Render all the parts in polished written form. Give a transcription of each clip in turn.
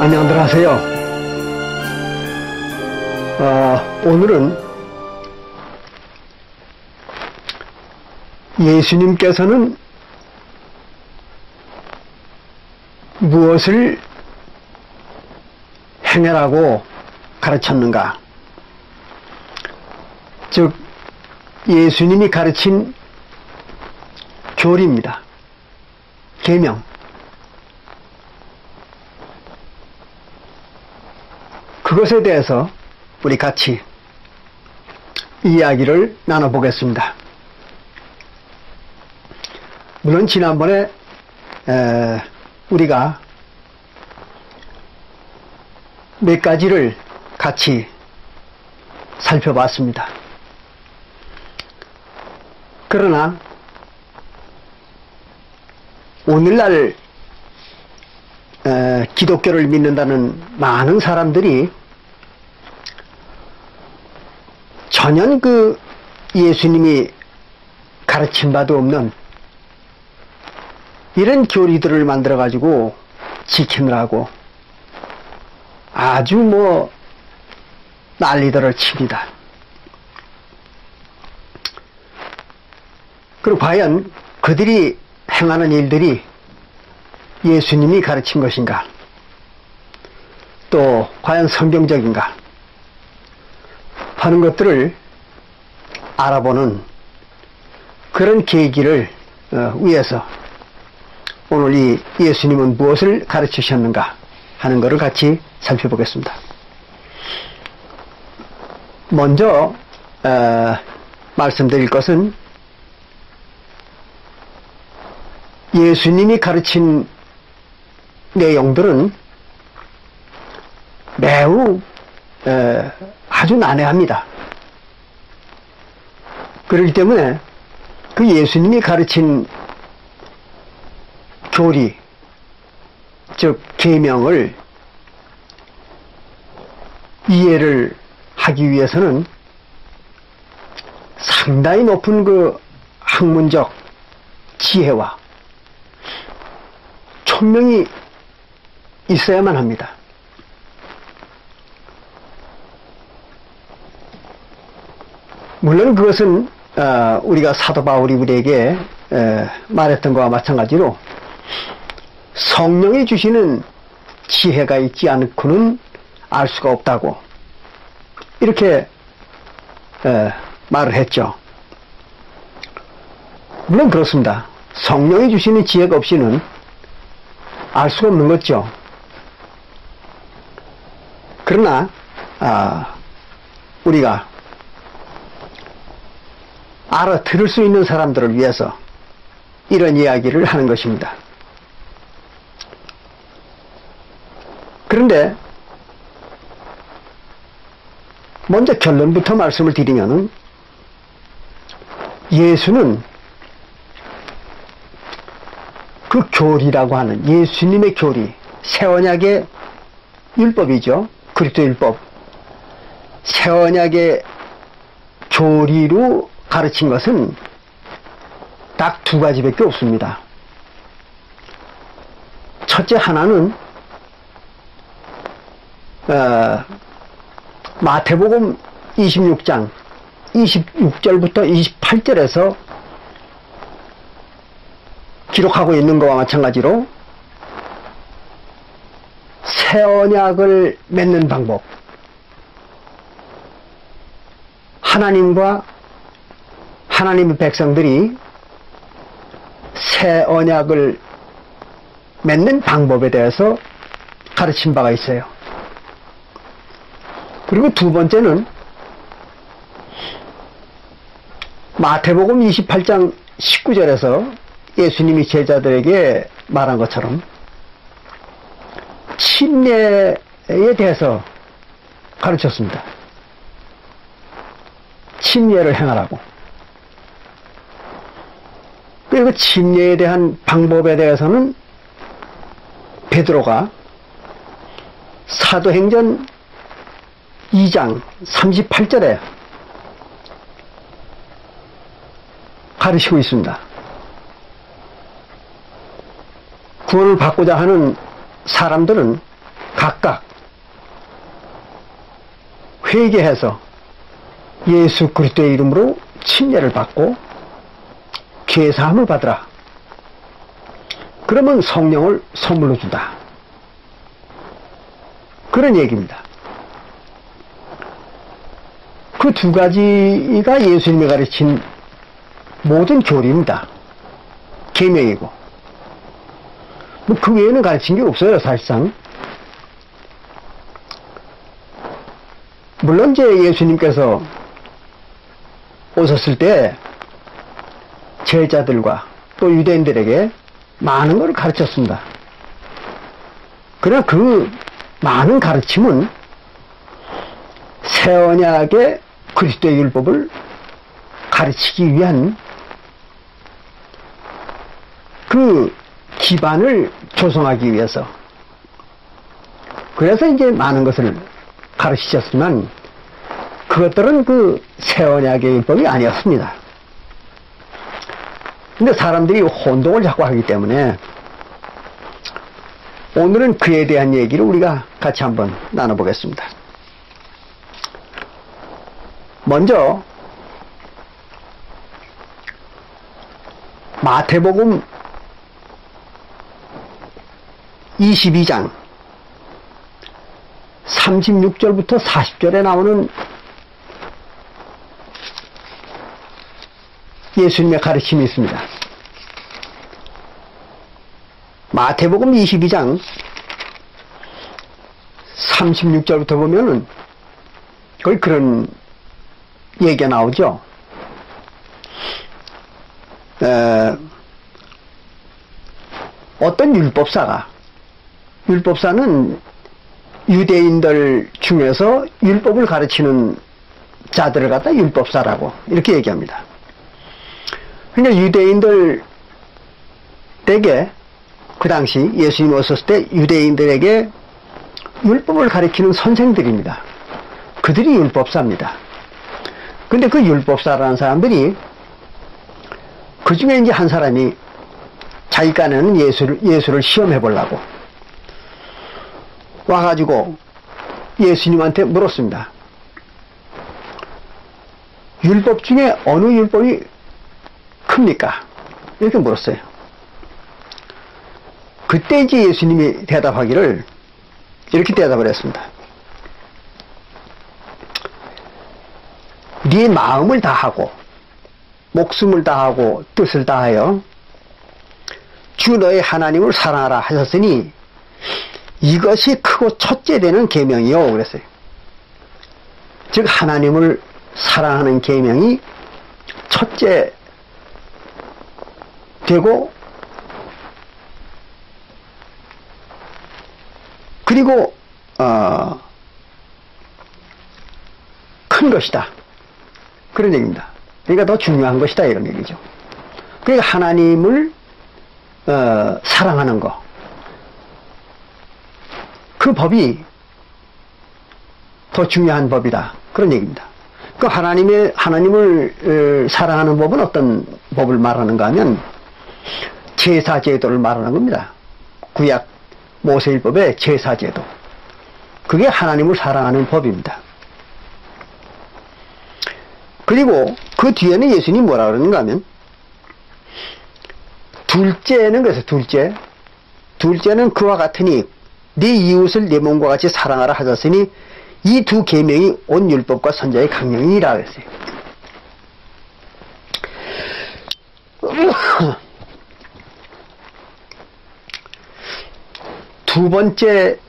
안녕들 하세요. 오늘은 예수님께서는 무엇을 행하라고 가르쳤는가? 즉, 예수님이 가르친 교리입니다. 계명. 그것에 대해서 우리 같이 이야기를 나눠보겠습니다. 물론 지난번에 우리가 몇 가지를 같이 살펴봤습니다. 그러나 오늘날 기독교를 믿는다는 많은 사람들이 전혀 그 예수님이 가르친 바도 없는 이런 교리들을 만들어 가지고 지키느라고 아주 난리들을 칩니다. 그리고 과연 그들이 행하는 일들이 예수님이 가르친 것인가? 또 과연 성경적인가? 하는 것들을 알아보는 그런 계기를 위해서 오늘 이 예수님은 무엇을 가르치셨는가 하는 것을 같이 살펴보겠습니다. 먼저 말씀드릴 것은 예수님이 가르친 내용들은 매우 아주 난해합니다. 그렇기 때문에 그 예수님이 가르친 교리, 즉 계명을 이해를 하기 위해서는 상당히 높은 그 학문적 지혜와 총명이 있어야만 합니다. 물론 그것은 우리가 사도 바울이 우리에게 말했던 것과 마찬가지로 성령이 주시는 지혜가 있지 않고는 알 수가 없다고 이렇게 말을 했죠. 물론 그렇습니다. 성령이 주시는 지혜가 없이는 알 수가 없는 거죠. 그러나 우리가 알아들을 수 있는 사람들을 위해서 이런 이야기를 하는 것입니다. 그런데 먼저 결론부터 말씀을 드리면은 예수는 그 교리라고 하는 예수님의 교리, 새언약의 율법이죠. 그리스도 율법. 새언약의 교리로 가르친 것은 딱 두 가지밖에 없습니다. 첫째 하나는 마태복음 26장 26절부터 28절에서 기록하고 있는 것과 마찬가지로 새 언약을 맺는 방법, 하나님과 하나님의 백성들이 새 언약을 맺는 방법에 대해서 가르친 바가 있어요. 그리고 두 번째는 마태복음 28장 19절에서 예수님이 제자들에게 말한 것처럼 침례에 대해서 가르쳤습니다. 침례를 행하라고. 그리고 침례에 대한 방법에 대해서는 베드로가 사도행전 2장 38절에 가르치고 있습니다. 구원을 받고자 하는 사람들은 각각 회개해서 예수 그리스도의 이름으로 침례를 받고 죄사함을 받으라. 그러면 성령을 선물로 준다. 그런 얘기입니다. 그 두 가지가 예수님이 가르친 모든 교리입니다. 계명이고. 뭐 그 외에는 가르친 게 없어요, 사실상. 물론 이제 예수님께서 오셨을 때 제자들과 또 유대인들에게 많은 걸 가르쳤습니다. 그러나 그 많은 가르침은 새 언약의 그리스도의 율법을 가르치기 위한 그 기반을 조성하기 위해서, 그래서 이제 많은 것을 가르치셨지만 그것들은 그 새 언약의 율법이 아니었습니다. 근데 사람들이 혼동을 자꾸 하기 때문에 오늘은 그에 대한 얘기를 우리가 같이 한번 나눠보겠습니다. 먼저 마태복음 22장 36절부터 40절에 나오는 예수님의 가르침이 있습니다. 마태복음 22장 36절부터 보면은 거의 그런 얘기가 나오죠. 어떤 율법사는 유대인들 중에서 율법을 가르치는 자들을 갖다 율법사라고 이렇게 얘기합니다. 그러니까 유대인들 댁에 그 당시 예수님이 오셨을 때 유대인들에게 율법을 가르치는 선생들입니다. 그들이 율법사입니다. 근데 그 율법사라는 사람들이 그 중에 이제 한 사람이 자기간에는 예수를 시험해 보려고 와가지고 예수님한테 물었습니다. 율법 중에 어느 율법이 큽니까? 이렇게 물었어요. 그때 이제 예수님이 대답하기를 이렇게 대답을 했습니다. 네 마음을 다하고 목숨을 다하고 뜻을 다하여 주 너의 하나님을 사랑하라 하셨으니 이것이 크고 첫째 되는 계명이요 그랬어요. 즉 하나님을 사랑하는 계명이 첫째 되고 그리고 큰 것이다. 그런 얘기입니다. 그러니까 더 중요한 것이다 이런 얘기죠. 그러니까 하나님을 사랑하는 거, 그 법이 더 중요한 법이다. 그런 얘기입니다. 그 하나님을 사랑하는 법은 어떤 법을 말하는가 하면 제사제도를 말하는 겁니다. 구약 모세율법의 제사제도. 그게 하나님을 사랑하는 법입니다. 그리고 그 뒤에는 예수님이 뭐라 그러는가 하면 둘째는 그래서 둘째는 그와 같으니 네 이웃을 네 몸과 같이 사랑하라 하셨으니 이 두 계명이 온 율법과 선자의 강령이라 그랬어요. 두 번째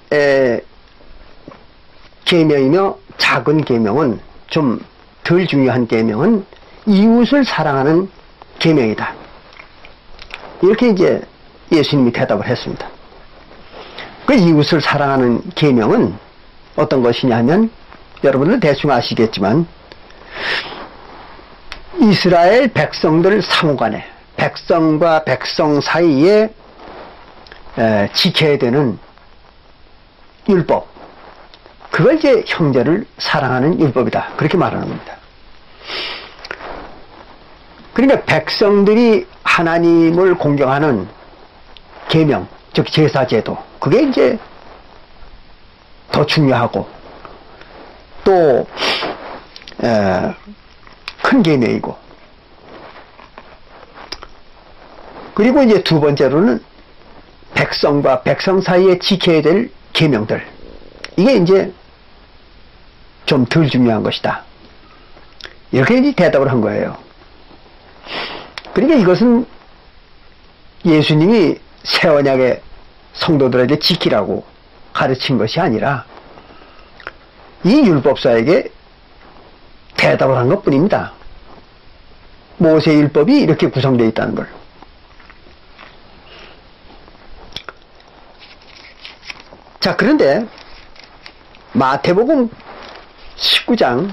계명이며 작은 계명은 좀 덜 중요한 계명은 이웃을 사랑하는 계명이다. 이렇게 이제 예수님이 대답을 했습니다. 그 이웃을 사랑하는 계명은 어떤 것이냐 하면 여러분들 대충 아시겠지만 이스라엘 백성들 사무간에, 백성과 백성 사이에 지켜야 되는 율법, 그걸 이제 형제를 사랑하는 율법이다, 그렇게 말하는 겁니다. 그러니까 백성들이 하나님을 공경하는 계명, 즉 제사제도, 그게 이제 더 중요하고 또 큰 계명이고, 그리고 이제 두 번째로는 백성과 백성 사이에 지켜야 될 계명들, 이게 이제 좀 덜 중요한 것이다, 이렇게 이제 대답을 한 거예요. 그러니까 이것은 예수님이 새 언약의 성도들에게 지키라고 가르친 것이 아니라 이 율법사에게 대답을 한 것 뿐입니다. 모세 율법이 이렇게 구성되어 있다는 걸. 자, 그런데 마태복음 19장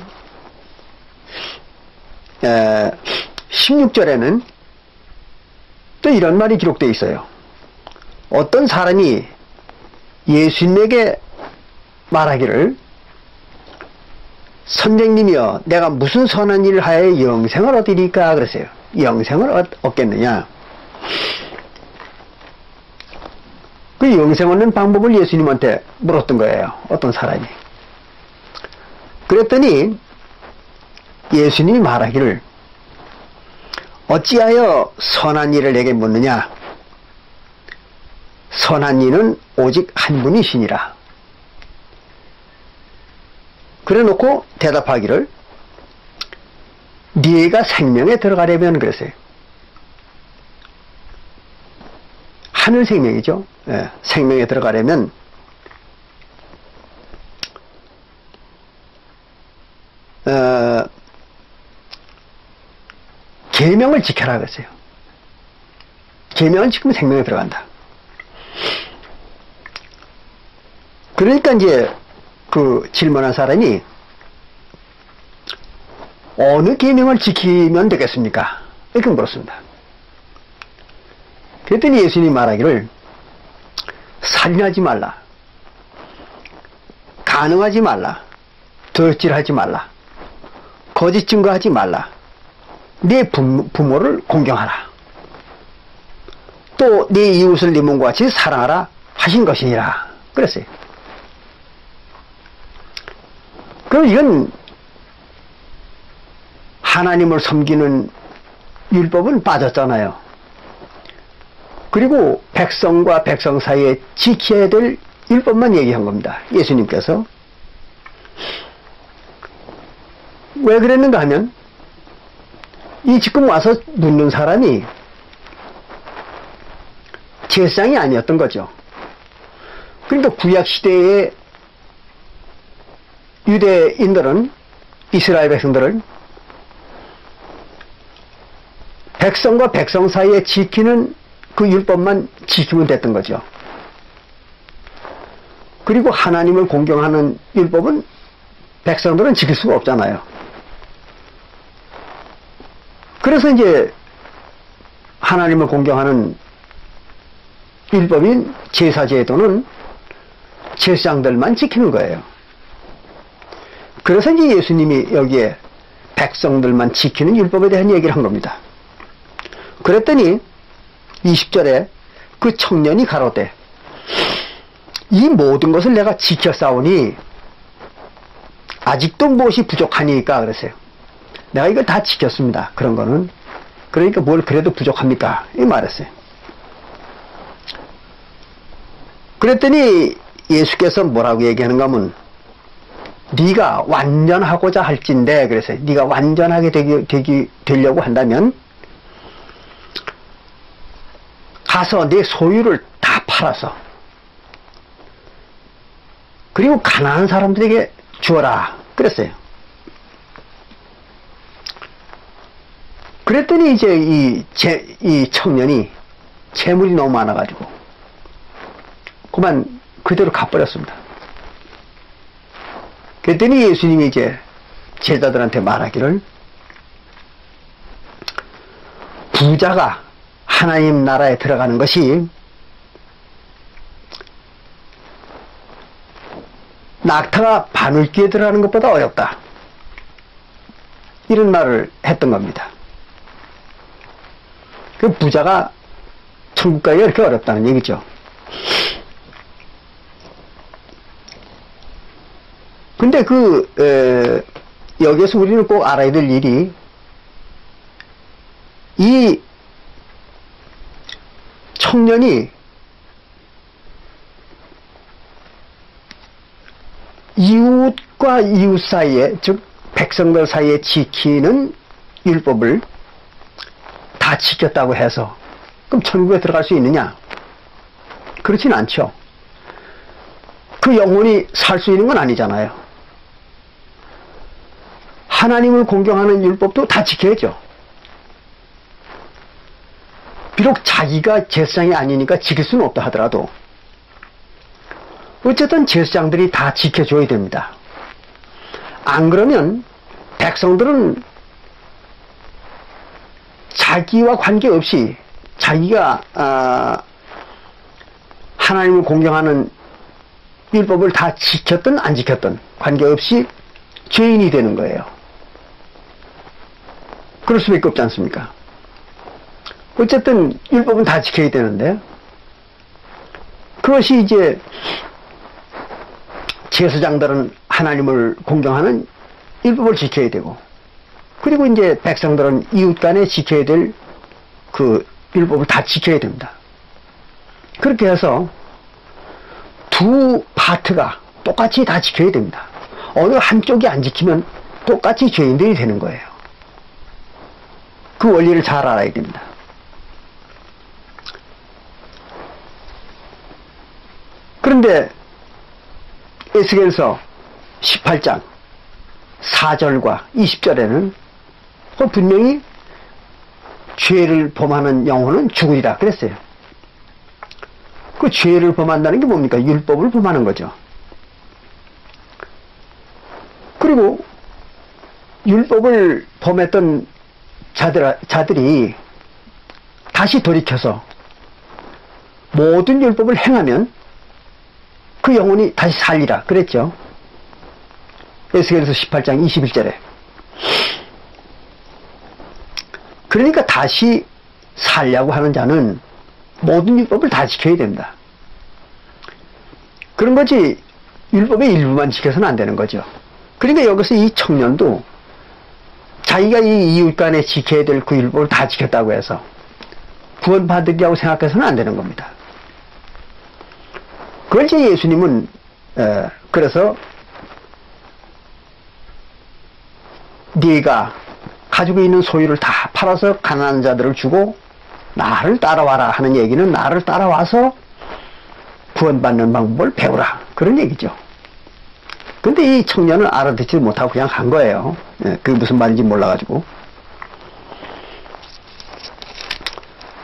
16절에는 또 이런 말이 기록되어 있어요. 어떤 사람이 예수님에게 말하기를, 선생님이여, 내가 무슨 선한 일을 하여 영생을 얻으리까? 그랬어요. 영생을 얻겠느냐? 그 영생 얻는 방법을 예수님한테 물었던 거예요, 어떤 사람이. 그랬더니 예수님이 말하기를, 어찌하여 선한 일을 내게 묻느냐? 선한 이는 오직 한 분이시니라. 그래 놓고 대답하기를, 네가 생명에 들어가려면, 그랬어요. 하늘 생명이죠. 예, 생명에 들어가려면 계명을 지켜라 그랬어요. 계명을 지키면 생명에 들어간다. 그러니까 이제 그 질문한 사람이 어느 계명을 지키면 되겠습니까? 이렇게 물었습니다. 그랬더니 예수님이 말하기를, 살인하지 말라, 간음하지 말라, 덕질하지 말라, 거짓 증거하지 말라, 네 부모를 공경하라, 또 네 이웃을 네 몸과 같이 사랑하라 하신 것이니라 그랬어요. 그럼 이건 하나님을 섬기는 율법은 빠졌잖아요. 그리고 백성과 백성 사이에 지켜야 될 율법만 얘기한 겁니다, 예수님께서. 왜 그랬는가 하면, 이 지금 와서 묻는 사람이 제사장이 아니었던 거죠. 그러니까 구약시대의 유대인들은, 이스라엘 백성들은 백성과 백성 사이에 지키는 그 율법만 지키면 됐던 거죠. 그리고 하나님을 공경하는 율법은 백성들은 지킬 수가 없잖아요. 그래서 이제 하나님을 공경하는 율법인 제사제도는 제사장들만 지키는 거예요. 그래서 이제 예수님이 여기에 백성들만 지키는 율법에 대한 얘기를 한 겁니다. 그랬더니 20절에 그 청년이 가로되, 이 모든 것을 내가 지켰사오니 아직도 무엇이 부족하니까 그랬어요. 내가 이걸 다 지켰습니다, 그런 거는. 그러니까 뭘 그래도 부족합니까? 이 말했어요. 그랬더니 예수께서 뭐라고 얘기하는가 하면, 네가 완전하고자 할진대 그랬어요. 네가 완전하게 되려고 한다면 가서 내 소유를 다 팔아서, 그리고 가난한 사람들에게 주어라 그랬어요. 그랬더니 이제 이 청년이 재물이 너무 많아가지고 그만 그대로 가버렸습니다. 그랬더니 예수님이 이제 제자들한테 말하기를, 부자가 하나님 나라에 들어가는 것이 낙타가 바늘귀에 들어가는 것보다 어렵다. 이런 말을 했던 겁니다. 그 부자가 천국 가기가 이렇게 어렵다는 얘기죠. 근데 여기에서 우리는 꼭 알아야 될 일이, 이 청년이 이웃과 이웃 사이에, 즉 백성들 사이에 지키는 율법을 다 지켰다고 해서 그럼 천국에 들어갈 수 있느냐? 그렇진 않죠. 그 영혼이 살 수 있는 건 아니잖아요. 하나님을 공경하는 율법도 다 지켜야죠. 비록 자기가 제사장이 아니니까 지킬 수는 없다 하더라도 어쨌든 제사장들이 다 지켜줘야 됩니다. 안 그러면 백성들은 자기와 관계없이 자기가 하나님을 공경하는 율법을 다 지켰든 안 지켰든 관계없이 죄인이 되는 거예요. 그럴 수밖에 없지 않습니까? 어쨌든 율법은 다 지켜야 되는데, 그것이 이제 제사장들은 하나님을 공경하는 율법을 지켜야 되고, 그리고 이제 백성들은 이웃 간에 지켜야 될 그 율법을 다 지켜야 됩니다. 그렇게 해서 두 파트가 똑같이 다 지켜야 됩니다. 어느 한쪽이 안 지키면 똑같이 죄인들이 되는 거예요. 그 원리를 잘 알아야 됩니다. 그런데 에스겔서 18장 4절과 20절에는 분명히 죄를 범하는 영혼은 죽으리라 그랬어요. 그 죄를 범한다는 게 뭡니까? 율법을 범하는 거죠. 그리고 율법을 범했던 자들이 다시 돌이켜서 모든 율법을 행하면 그 영혼이 다시 살리라 그랬죠. 에스겔서 18장 21절에. 그러니까 다시 살려고 하는 자는 모든 율법을 다 지켜야 됩니다. 그런 거지 율법의 일부만 지켜서는 안 되는 거죠. 그러니까 여기서 이 청년도 자기가 이 이웃 간에 지켜야 될 그 율법을 다 지켰다고 해서 구원받으리라고 생각해서는 안 되는 겁니다. 그걸 이제 예수님은 그래서 네가 가지고 있는 소유를 다 팔아서 가난한 자들을 주고 나를 따라와라 하는 얘기는 나를 따라와서 구원받는 방법을 배우라 그런 얘기죠. 근데 이 청년은 알아듣지 못하고 그냥 간 거예요. 그게 무슨 말인지 몰라가지고.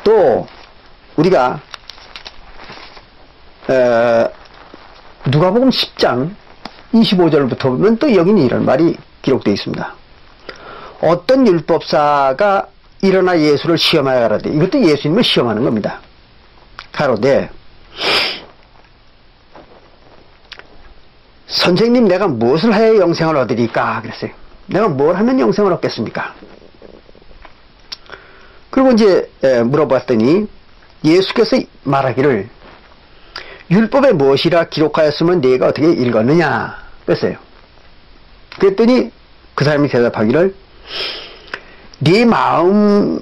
또 우리가 누가복음 10장 25절부터 보면 또 여기는 이런 말이 기록되어 있습니다. 어떤 율법사가 일어나 예수를 시험하여 가라되, 이것도 예수님을 시험하는 겁니다. 가로되 선생님 내가 무엇을 하여 영생을 얻으리까 그랬어요. 내가 뭘 하면 영생을 얻겠습니까? 그리고 이제 물어봤더니 예수께서 말하기를 율법에 무엇이라 기록하였으면 네가 어떻게 읽었느냐 그랬어요. 그랬더니 그 사람이 대답하기를 네 마음을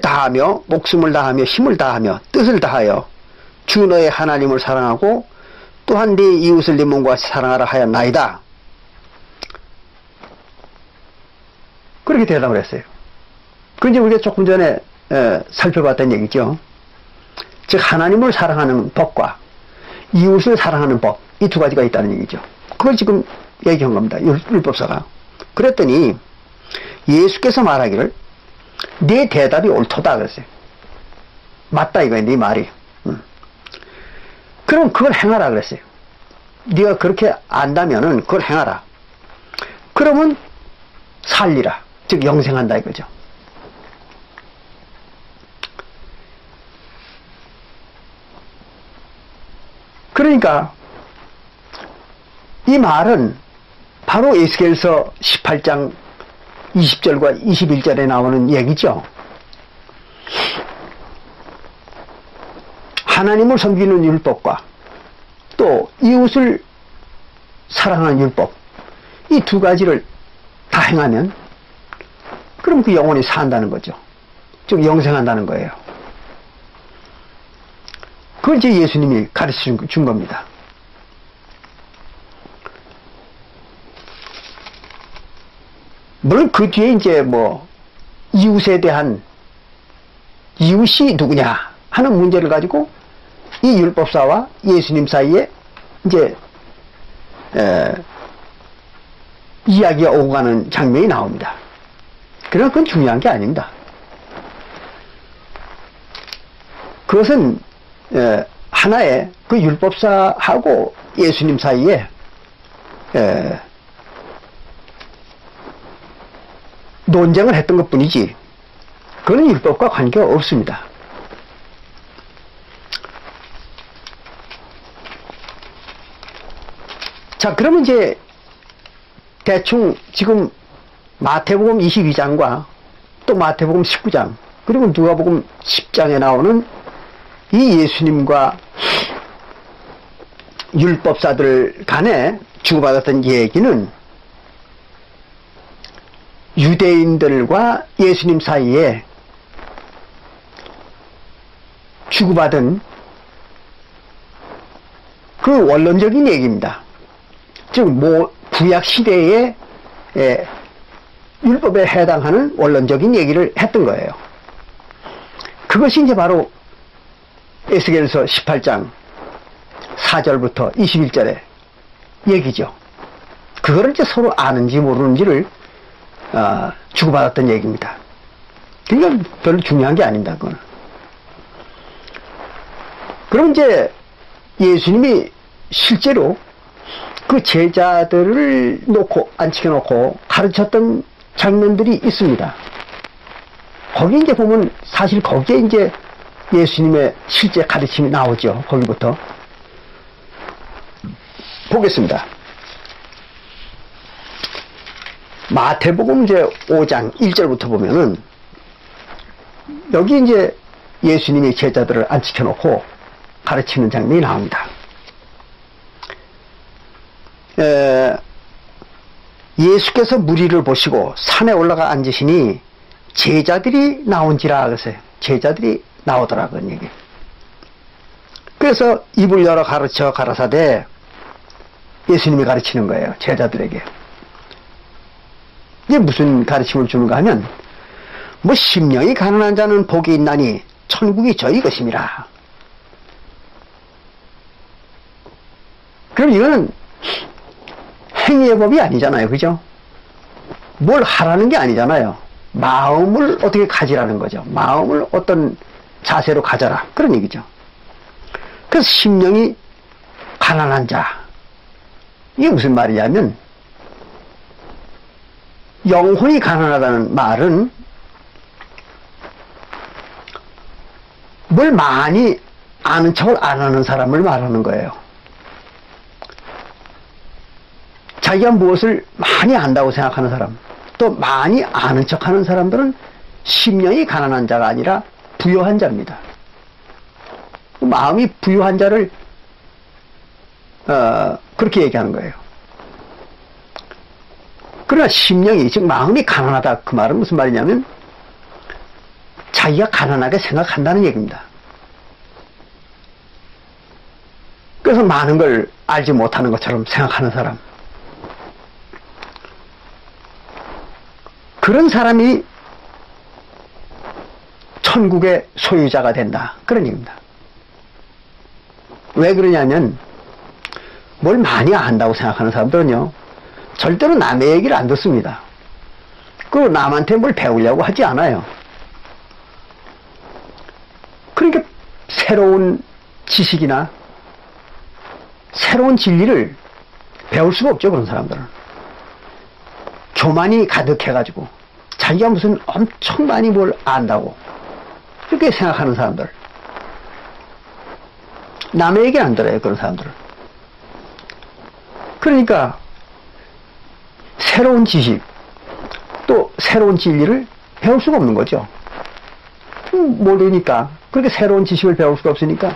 다하며 목숨을 다하며 힘을 다하며 뜻을 다하여 주 너의 하나님을 사랑하고 또한 네 이웃을 네 몸과 같이 사랑하라 하였나이다. 그렇게 대답을 했어요. 그런데 우리가 조금 전에 살펴봤던 얘기죠. 즉 하나님을 사랑하는 법과 이웃을 사랑하는 법, 이 두 가지가 있다는 얘기죠. 그걸 지금 얘기한 겁니다. 율법사가. 그랬더니 예수께서 말하기를 네 대답이 옳도다 그랬어요. 맞다 이거야 네 말이. 그럼 그걸 행하라 그랬어요. 네가 그렇게 안다면은 그걸 행하라. 그러면 살리라. 즉 영생한다 이거죠. 그러니까 이 말은 바로 에스겔서 18장 20절과 21절에 나오는 얘기죠. 하나님을 섬기는 율법과 또 이웃을 사랑하는 율법, 이 두 가지를 다 행하면 그럼 그 영혼이 산다는 거죠. 즉 영생한다는 거예요. 그걸 이제 예수님이 가르쳐 준 겁니다. 물론 그 뒤에 이제 뭐 이웃에 대한 이웃이 누구냐 하는 문제를 가지고 이 율법사와 예수님 사이에 이제 이야기가 오고 가는 장면이 나옵니다. 그러나 그건 중요한 게 아닙니다. 그것은 하나의 그 율법사하고 예수님 사이에 논쟁을 했던 것 뿐이지 그건 율법과 관계가 없습니다. 자, 그러면 이제 대충 지금 마태복음 22장과 또 마태복음 19장 그리고 누가복음 10장에 나오는 이 예수님과 율법사들 간에 주고받았던 얘기는 유대인들과 예수님 사이에 주고받은 그 원론적인 얘기입니다. 즉, 구약 시대의 율법에 해당하는 원론적인 얘기를 했던 거예요. 그것이 이제 바로 에스겔서 18장 4절부터 21절의 얘기죠. 그거를 이제 서로 아는지 모르는지를 주고받았던 얘기입니다. 그러니까 별로 중요한 게 아닙니다. 그건. 그럼 이제 예수님이 실제로 그 제자들을 앉혀놓고 가르쳤던 장면들이 있습니다. 거기 이제 보면 사실 거기에 이제 예수님의 실제 가르침이 나오죠. 거기부터 보겠습니다. 마태복음 이제 5장 1절부터 보면은 여기 이제 예수님이 제자들을 앉혀놓고 가르치는 장면이 나옵니다. 예수께서 무리를 보시고 산에 올라가 앉으시니 제자들이 나온지라 그랬어요. 제자들이 나오더라 그런 얘기. 그래서 입을 열어 가르쳐 가라사대 예수님이 가르치는 거예요. 제자들에게. 이게 무슨 가르침을 주는가 하면 뭐 심령이 가난한 자는 복이 있나니 천국이 저희 것임이라. 그럼 이거는 행위의 법이 아니잖아요. 그죠? 뭘 하라는 게 아니잖아요. 마음을 어떻게 가지라는 거죠. 마음을 어떤 자세로 가져라. 그런 얘기죠. 그래서 심령이 가난한 자. 이게 무슨 말이냐면 영혼이 가난하다는 말은 뭘 많이 아는 척을 안 하는 사람을 말하는 거예요. 자기가 무엇을 많이 안다고 생각하는 사람, 또 많이 아는 척하는 사람들은 심령이 가난한 자가 아니라 부요한 자입니다. 마음이 부요한 자를 그렇게 얘기하는 거예요. 그러나 심령이, 즉 마음이 가난하다, 그 말은 무슨 말이냐면 자기가 가난하게 생각한다는 얘기입니다. 그래서 많은 걸 알지 못하는 것처럼 생각하는 사람, 그런 사람이 천국의 소유자가 된다, 그런 얘기입니다. 왜 그러냐면 뭘 많이 안다고 생각하는 사람들은요 절대로 남의 얘기를 안 듣습니다. 그리고 남한테 뭘 배우려고 하지 않아요. 그러니까 새로운 지식이나 새로운 진리를 배울 수가 없죠. 그런 사람들은 교만이 가득해가지고 자기가 무슨 엄청 많이 뭘 안다고 그렇게 생각하는 사람들, 남의 얘기 안 들어요, 그런 사람들은. 그러니까 새로운 지식 또 새로운 진리를 배울 수가 없는 거죠. 모르니까. 그렇게 새로운 지식을 배울 수가 없으니까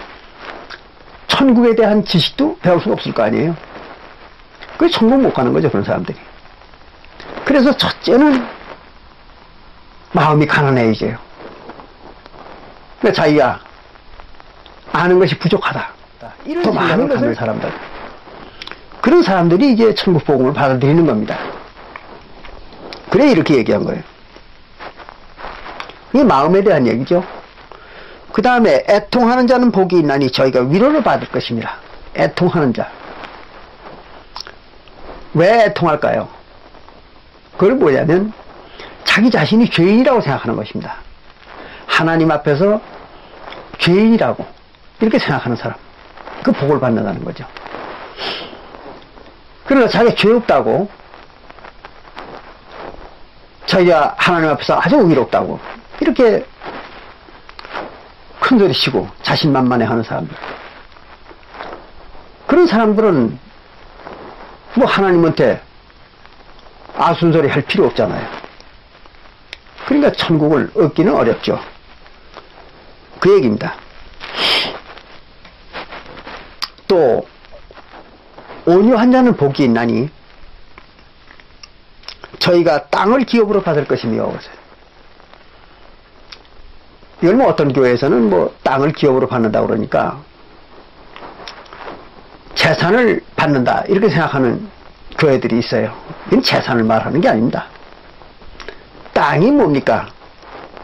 천국에 대한 지식도 배울 수가 없을 거 아니에요. 그래서 천국 못 가는 거죠, 그런 사람들이. 그래서 첫째는 마음이 가난해져요. 그러니까 자기가 아는 것이 부족하다. 더 많은 것을 사람들. 그런 사람들이 이제 천국 복음을 받아들이는 겁니다. 그래 이렇게 얘기한 거예요. 이게 마음에 대한 얘기죠. 그 다음에 애통하는 자는 복이 있나니 저희가 위로를 받을 것입니다. 애통하는 자. 왜 애통할까요? 그걸 뭐냐면 자기 자신이 죄인이라고 생각하는 것입니다. 하나님 앞에서 죄인이라고 이렇게 생각하는 사람, 그 복을 받는다는 거죠. 그러나 자기가 죄 없다고, 자기가 하나님 앞에서 아주 의롭다고 이렇게 큰소리 치고 자신만만해 하는 사람들, 그런 사람들은 뭐 하나님한테 아순소리 할 필요 없잖아요. 그러니까 천국을 얻기는 어렵죠. 그 얘기입니다. 또 온유한 자는 복이 있나니 저희가 땅을 기업으로 받을 것이며, 이걸 뭐 어떤 교회에서는 뭐 땅을 기업으로 받는다 그러니까 재산을 받는다 이렇게 생각하는 교회들이 있어요. 이건 재산을 말하는 게 아닙니다. 땅이 뭡니까?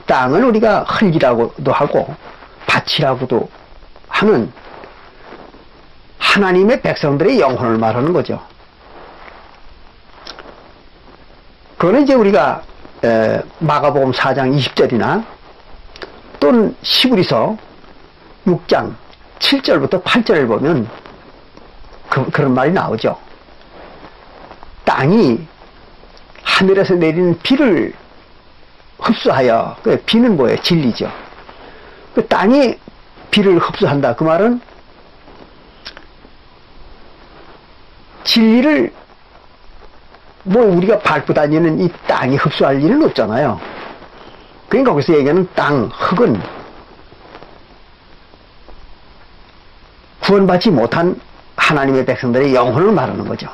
땅은 우리가 흙이라고도 하고 밭이라고도 하는 하나님의 백성들의 영혼을 말하는 거죠. 그거는 이제 우리가 마가복음 4장 20절이나 또는 시브리서 6장 7절부터 8절을 보면 그런 말이 나오죠. 땅이 하늘에서 내리는 비를 흡수하여, 그 비는 뭐예요? 진리죠. 그 땅이 비를 흡수한다. 그 말은 진리를 뭐 우리가 밟고 다니는 이 땅이 흡수할 일은 없잖아요. 그러니까 거기서 얘기하는 땅, 흙은 구원받지 못한 하나님의 백성들의 영혼을 말하는 거죠.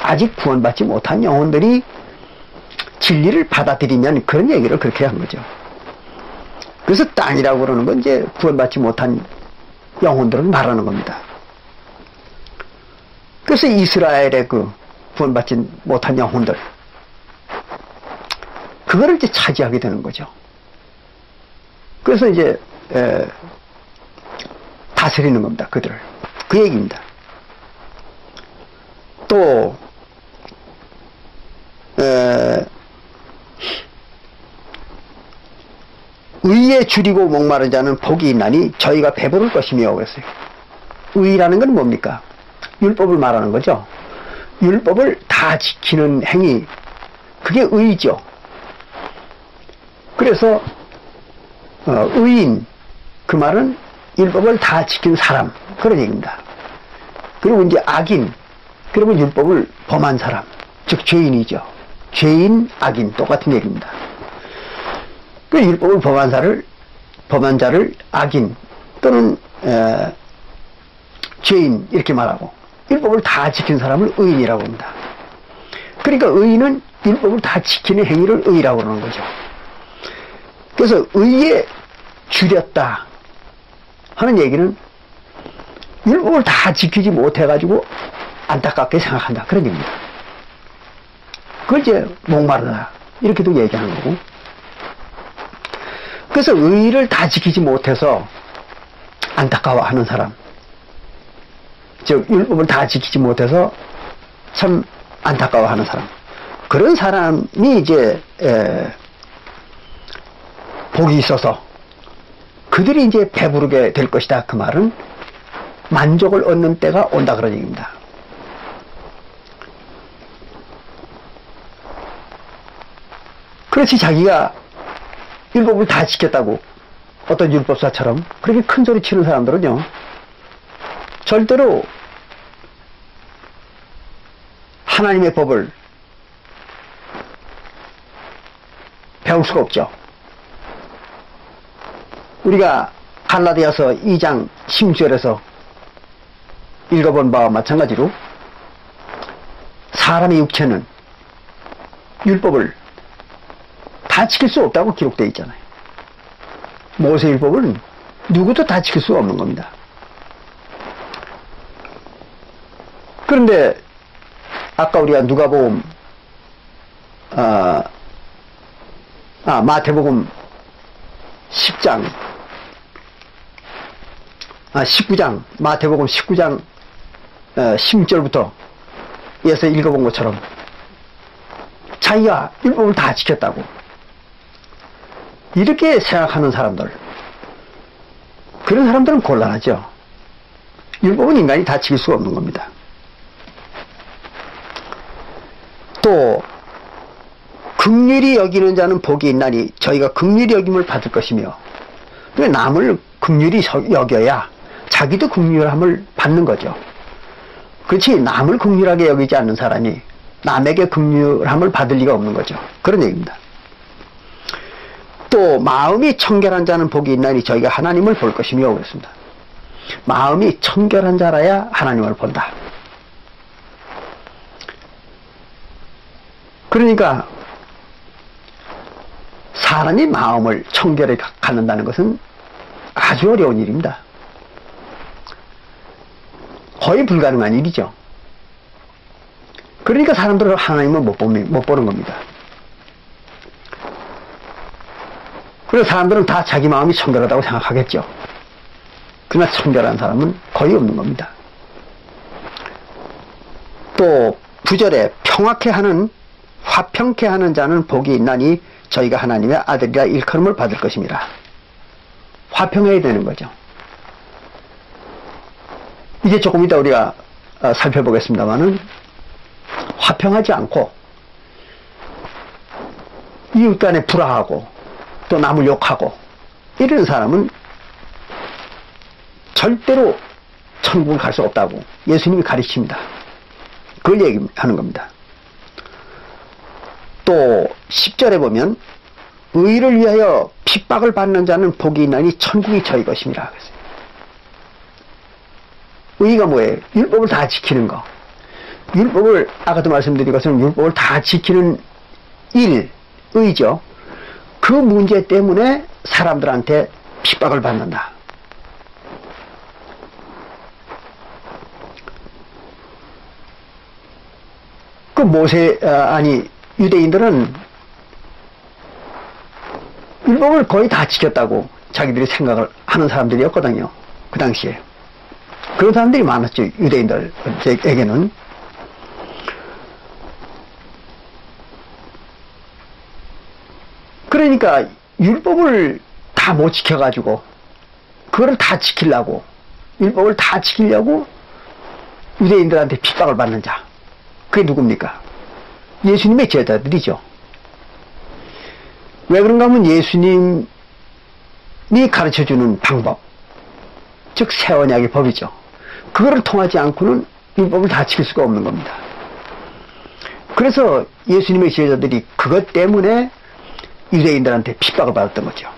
아직 구원받지 못한 영혼들이 진리를 받아들이면 그런 얘기를 그렇게 한 거죠. 그래서 땅이라고 그러는 건 이제 구원받지 못한 영혼들을 말하는 겁니다. 그래서 이스라엘의 그 구원받지 못한 영혼들, 그거를 이제 차지하게 되는 거죠. 그래서 이제 다스리는 겁니다. 그들을. 그 얘기입니다. 또 의에 줄이고 목마른 자는 복이 있나니 저희가 배부를 것이며 그랬어요. 의라는 건 뭡니까? 율법을 말하는 거죠. 율법을 다 지키는 행위, 그게 의죠. 그래서 의인, 그 말은 율법을 다 지킨 사람, 그런 얘기입니다. 그리고 이제 악인, 그러면 율법을 범한 사람, 즉 죄인이죠. 죄인, 악인 똑같은 얘기입니다. 그 율법을 범한 자를 악인 또는 죄인 이렇게 말하고, 율법을 다 지킨 사람을 의인이라고 합니다. 그러니까 의인은 율법을 다 지키는 행위를 의라고 그러는 거죠. 그래서 의에 줄였다 하는 얘기는 율법을 다 지키지 못해가지고 안타깝게 생각한다, 그런 얘기입니다. 그걸 이제 목마르다 이렇게도 얘기하는 거고, 그래서 의를 다 지키지 못해서 안타까워하는 사람, 즉 율법을 다 지키지 못해서 참 안타까워하는 사람, 그런 사람이 이제 복이 있어서 그들이 이제 배부르게 될 것이다. 그 말은 만족을 얻는 때가 온다, 그런 얘기입니다. 그렇지 자기가 율법을 다 지켰다고 어떤 율법사처럼 그렇게 큰 소리 치는 사람들은요, 절대로 하나님의 법을 배울 수가 없죠. 우리가 갈라디아서 2장 16절에서 읽어본 바와 마찬가지로 사람의 육체는 율법을 다 지킬 수 없다고 기록되어 있잖아요. 모세 율법은 누구도 다 지킬 수가 없는 겁니다. 그런데 아까 우리가 누가복음 마태복음 10장 19장 마태복음 19장 16절부터 에서 읽어본 것처럼 자기가 율법을 다 지켰다고 이렇게 생각하는 사람들, 그런 사람들은 곤란하죠. 율법은 인간이 다 지킬 수가 없는 겁니다. 또 긍휼히 여기는 자는 복이 있나니 저희가 긍휼히 여김을 받을 것이며, 남을 긍휼히 여겨야 자기도 긍휼함을 받는 거죠. 그렇지 남을 긍휼하게 여기지 않는 사람이 남에게 긍휼함을 받을 리가 없는 거죠. 그런 얘기입니다. 또 마음이 청결한 자는 복이 있나니 저희가 하나님을 볼 것이며 그랬습니다. 마음이 청결한 자라야 하나님을 본다. 그러니까 사람이 마음을 청결에 갖는다는 것은 아주 어려운 일입니다. 거의 불가능한 일이죠. 그러니까 사람들은 하나님을 못 보는 겁니다. 그래서 사람들은 다 자기 마음이 청결하다고 생각하겠죠. 그러나 청결한 사람은 거의 없는 겁니다. 또 9절에 평화케 하는 화평케 하는 자는 복이 있나니 저희가 하나님의 아들이라 일컬음을 받을 것입니다. 화평해야 되는 거죠. 이제 조금 이따 우리가 살펴보겠습니다만은 화평하지 않고 이웃 간에 불화하고 또 남을 욕하고 이런 사람은 절대로 천국을 갈 수 없다고 예수님이 가르칩니다. 그걸 얘기하는 겁니다. 또 10절에 보면 의를 위하여 핍박을 받는 자는 복이 있나니 천국이 저희 것입니다. 의가 뭐예요? 율법을 다 지키는 거. 율법을 아까도 말씀드린 것처럼 율법을 다 지키는 일, 의죠. 그 문제 때문에 사람들한테 핍박을 받는다. 그 유대인들은 율법을 거의 다 지켰다고 자기들이 생각을 하는 사람들이었거든요. 그 당시에. 그런 사람들이 많았죠. 유대인들에게는. 그러니까 율법을 다 못 지켜가지고 그거를 다 지키려고, 율법을 다 지키려고 유대인들한테 핍박을 받는 자, 그게 누굽니까? 예수님의 제자들이죠. 왜 그런가 하면 예수님이 가르쳐주는 방법, 즉 새 언약의 법이죠. 그거를 통하지 않고는 율법을 다 지킬 수가 없는 겁니다. 그래서 예수님의 제자들이 그것 때문에 유대인들한테 핍박을 받았던 거죠.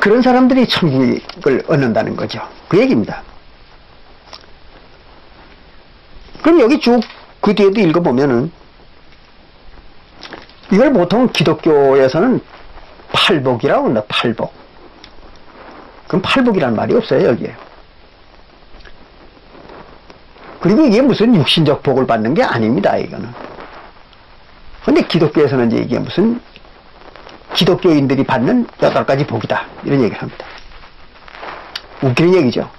그런 사람들이 천국을 얻는다는 거죠. 그 얘기입니다. 그럼 여기 쭉 그 뒤에도 읽어보면은 이걸 보통 기독교에서는 팔복이라고 합니다. 팔복. 그럼 팔복이라는 말이 없어요, 여기에. 그리고 이게 무슨 육신적 복을 받는 게 아닙니다, 이거는. 근데 기독교에서는 이제 이게 무슨 기독교인들이 받는 8가지 복이다, 이런 얘기를 합니다. 웃기는 얘기죠.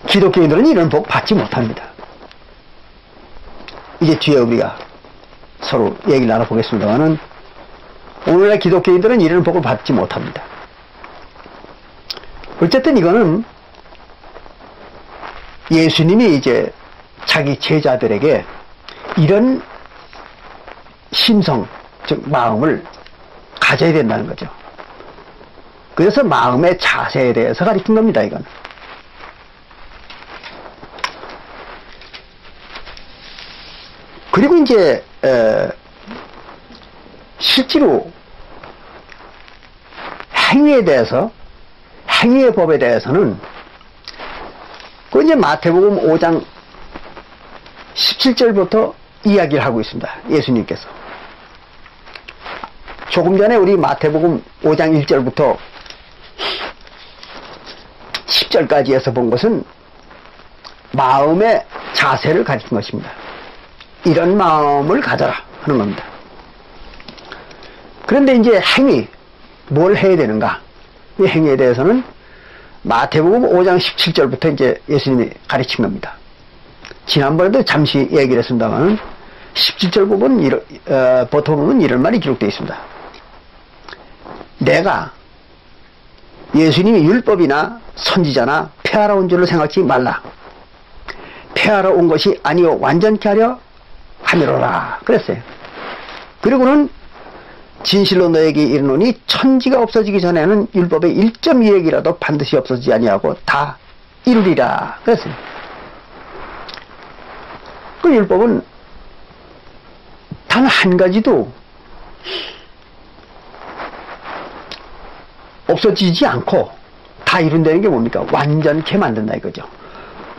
기독교인들은 이런 복 받지 못합니다. 이제 뒤에 우리가 서로 얘기를 나눠보겠습니다만은 오늘날 기독교인들은 이런 복을 받지 못합니다. 어쨌든 이거는 예수님이 이제 자기 제자들에게 이런 심성, 즉 마음을 가져야 된다는 거죠. 그래서 마음의 자세에 대해서 가르친 겁니다, 이건. 그리고 이제 실제로 행위에 대해서, 행위의 법에 대해서는 그 이제 마태복음 5장 17절부터 이야기를 하고 있습니다. 예수님께서. 조금 전에 우리 마태복음 5장 1절부터 10절까지 해서 본 것은 마음의 자세를 가르친 것입니다. 이런 마음을 가져라 하는 겁니다. 그런데 이제 행위, 뭘 해야 되는가? 이 행위에 대해서는 마태복음 5장 17절부터 이제 예수님이 가르친 겁니다. 지난번에도 잠시 얘기를 했습니다만 17절 부분 보통은 이런 말이 기록되어 있습니다. 내가 예수님이 율법이나 선지자나 폐하러 온 줄로 생각지 말라. 폐하러 온 것이 아니요 완전케 하려 함이로라 그랬어요. 그리고는 진실로 너에게 이르노니 천지가 없어지기 전에는 율법의 1.1핵이라도 반드시 없어지지 아니하고 다 이루리라 그랬어요. 그 율법은 단 한 가지도 없어지지 않고 다 이룬다는 게 뭡니까? 완전케 만든다 이거죠.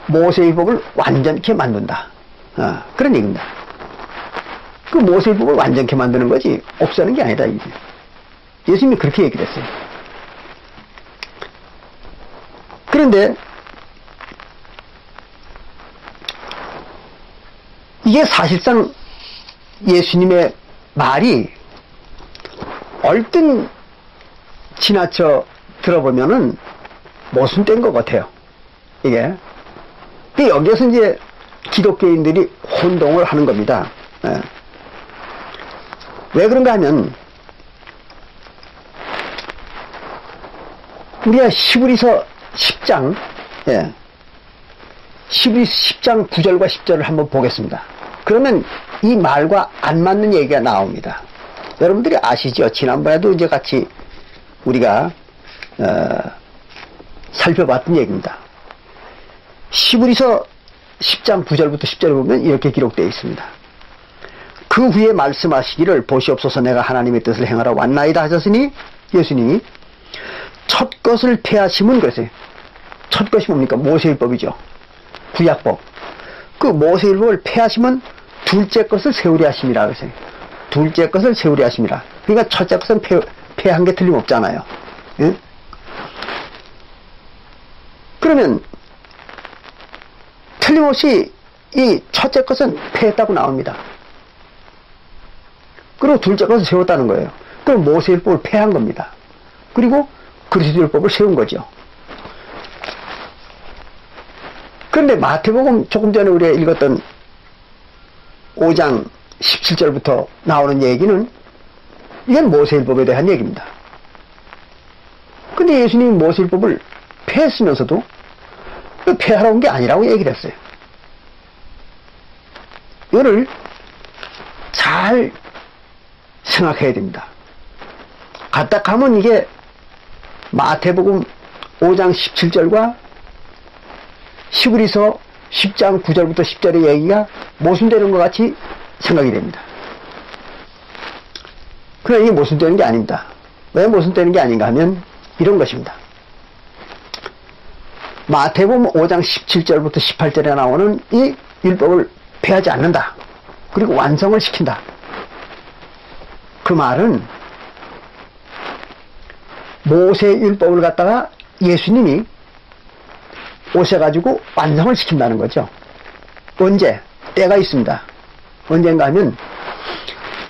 모세율법을 완전케 만든다. 그런 얘기입니다. 그 모세율법을 완전케 만드는 거지 없애는 게 아니다. 이게. 예수님이 그렇게 얘기를 했어요. 그런데 이게 사실상 예수님의 말이 얼뜬 지나쳐 들어보면은 모순된 것 같아요. 이게. 근데 여기에서 이제 기독교인들이 혼동을 하는 겁니다. 예. 왜 그런가 하면 우리가 히브리서 10장 예. 히브리서 10장 9절과 10절을 한번 보겠습니다. 그러면 이 말과 안 맞는 얘기가 나옵니다. 여러분들이 아시죠? 지난번에도 이제 같이 우리가 살펴봤던 얘기입니다. 히브리서 10장 9절부터 10절을 보면 이렇게 기록되어 있습니다. 그 후에 말씀하시기를 보시옵소서 내가 하나님의 뜻을 행하러 왔나이다 하셨으니 예수님이 첫 것을 폐하심은 그랬어요. 첫 것이 뭡니까? 모세율법이죠. 구약법. 그 모세율법을 폐하시면 둘째 것을 세우려 하심이라 그랬어요. 둘째 것을 세우려 하심이라. 그러니까 첫째 것은 폐한 게 틀림없잖아요. 예? 그러면 틀림없이 이 첫째 것은 폐했다고 나옵니다. 그리고 둘째 것을 세웠다는 거예요. 그럼 모세율법을 폐한 겁니다. 그리고 그리스도율법을 세운 거죠. 그런데 마태복음 조금 전에 우리가 읽었던 5장 17절부터 나오는 얘기는 이건 모세율법에 대한 얘기입니다. 근데 예수님이 모세율법을 폐했으면서도 폐하러 온 게 아니라고 얘기를 했어요. 이거를 잘 생각해야 됩니다. 가딱하면 이게 마태복음 5장 17절과 히브리서 10장 9절부터 10절의 얘기가 모순되는 것 같이 생각이 됩니다. 그러나 이게 모순되는 게 아닙니다. 왜 모순되는 게 아닌가 하면 이런 것입니다. 마태복음 5장 17절부터 18절에 나오는 이 율법을 폐하지 않는다. 그리고 완성을 시킨다. 그 말은 모세 율법을 갖다가 예수님이 오셔가지고 완성을 시킨다는 거죠. 언제? 때가 있습니다. 언젠가 하면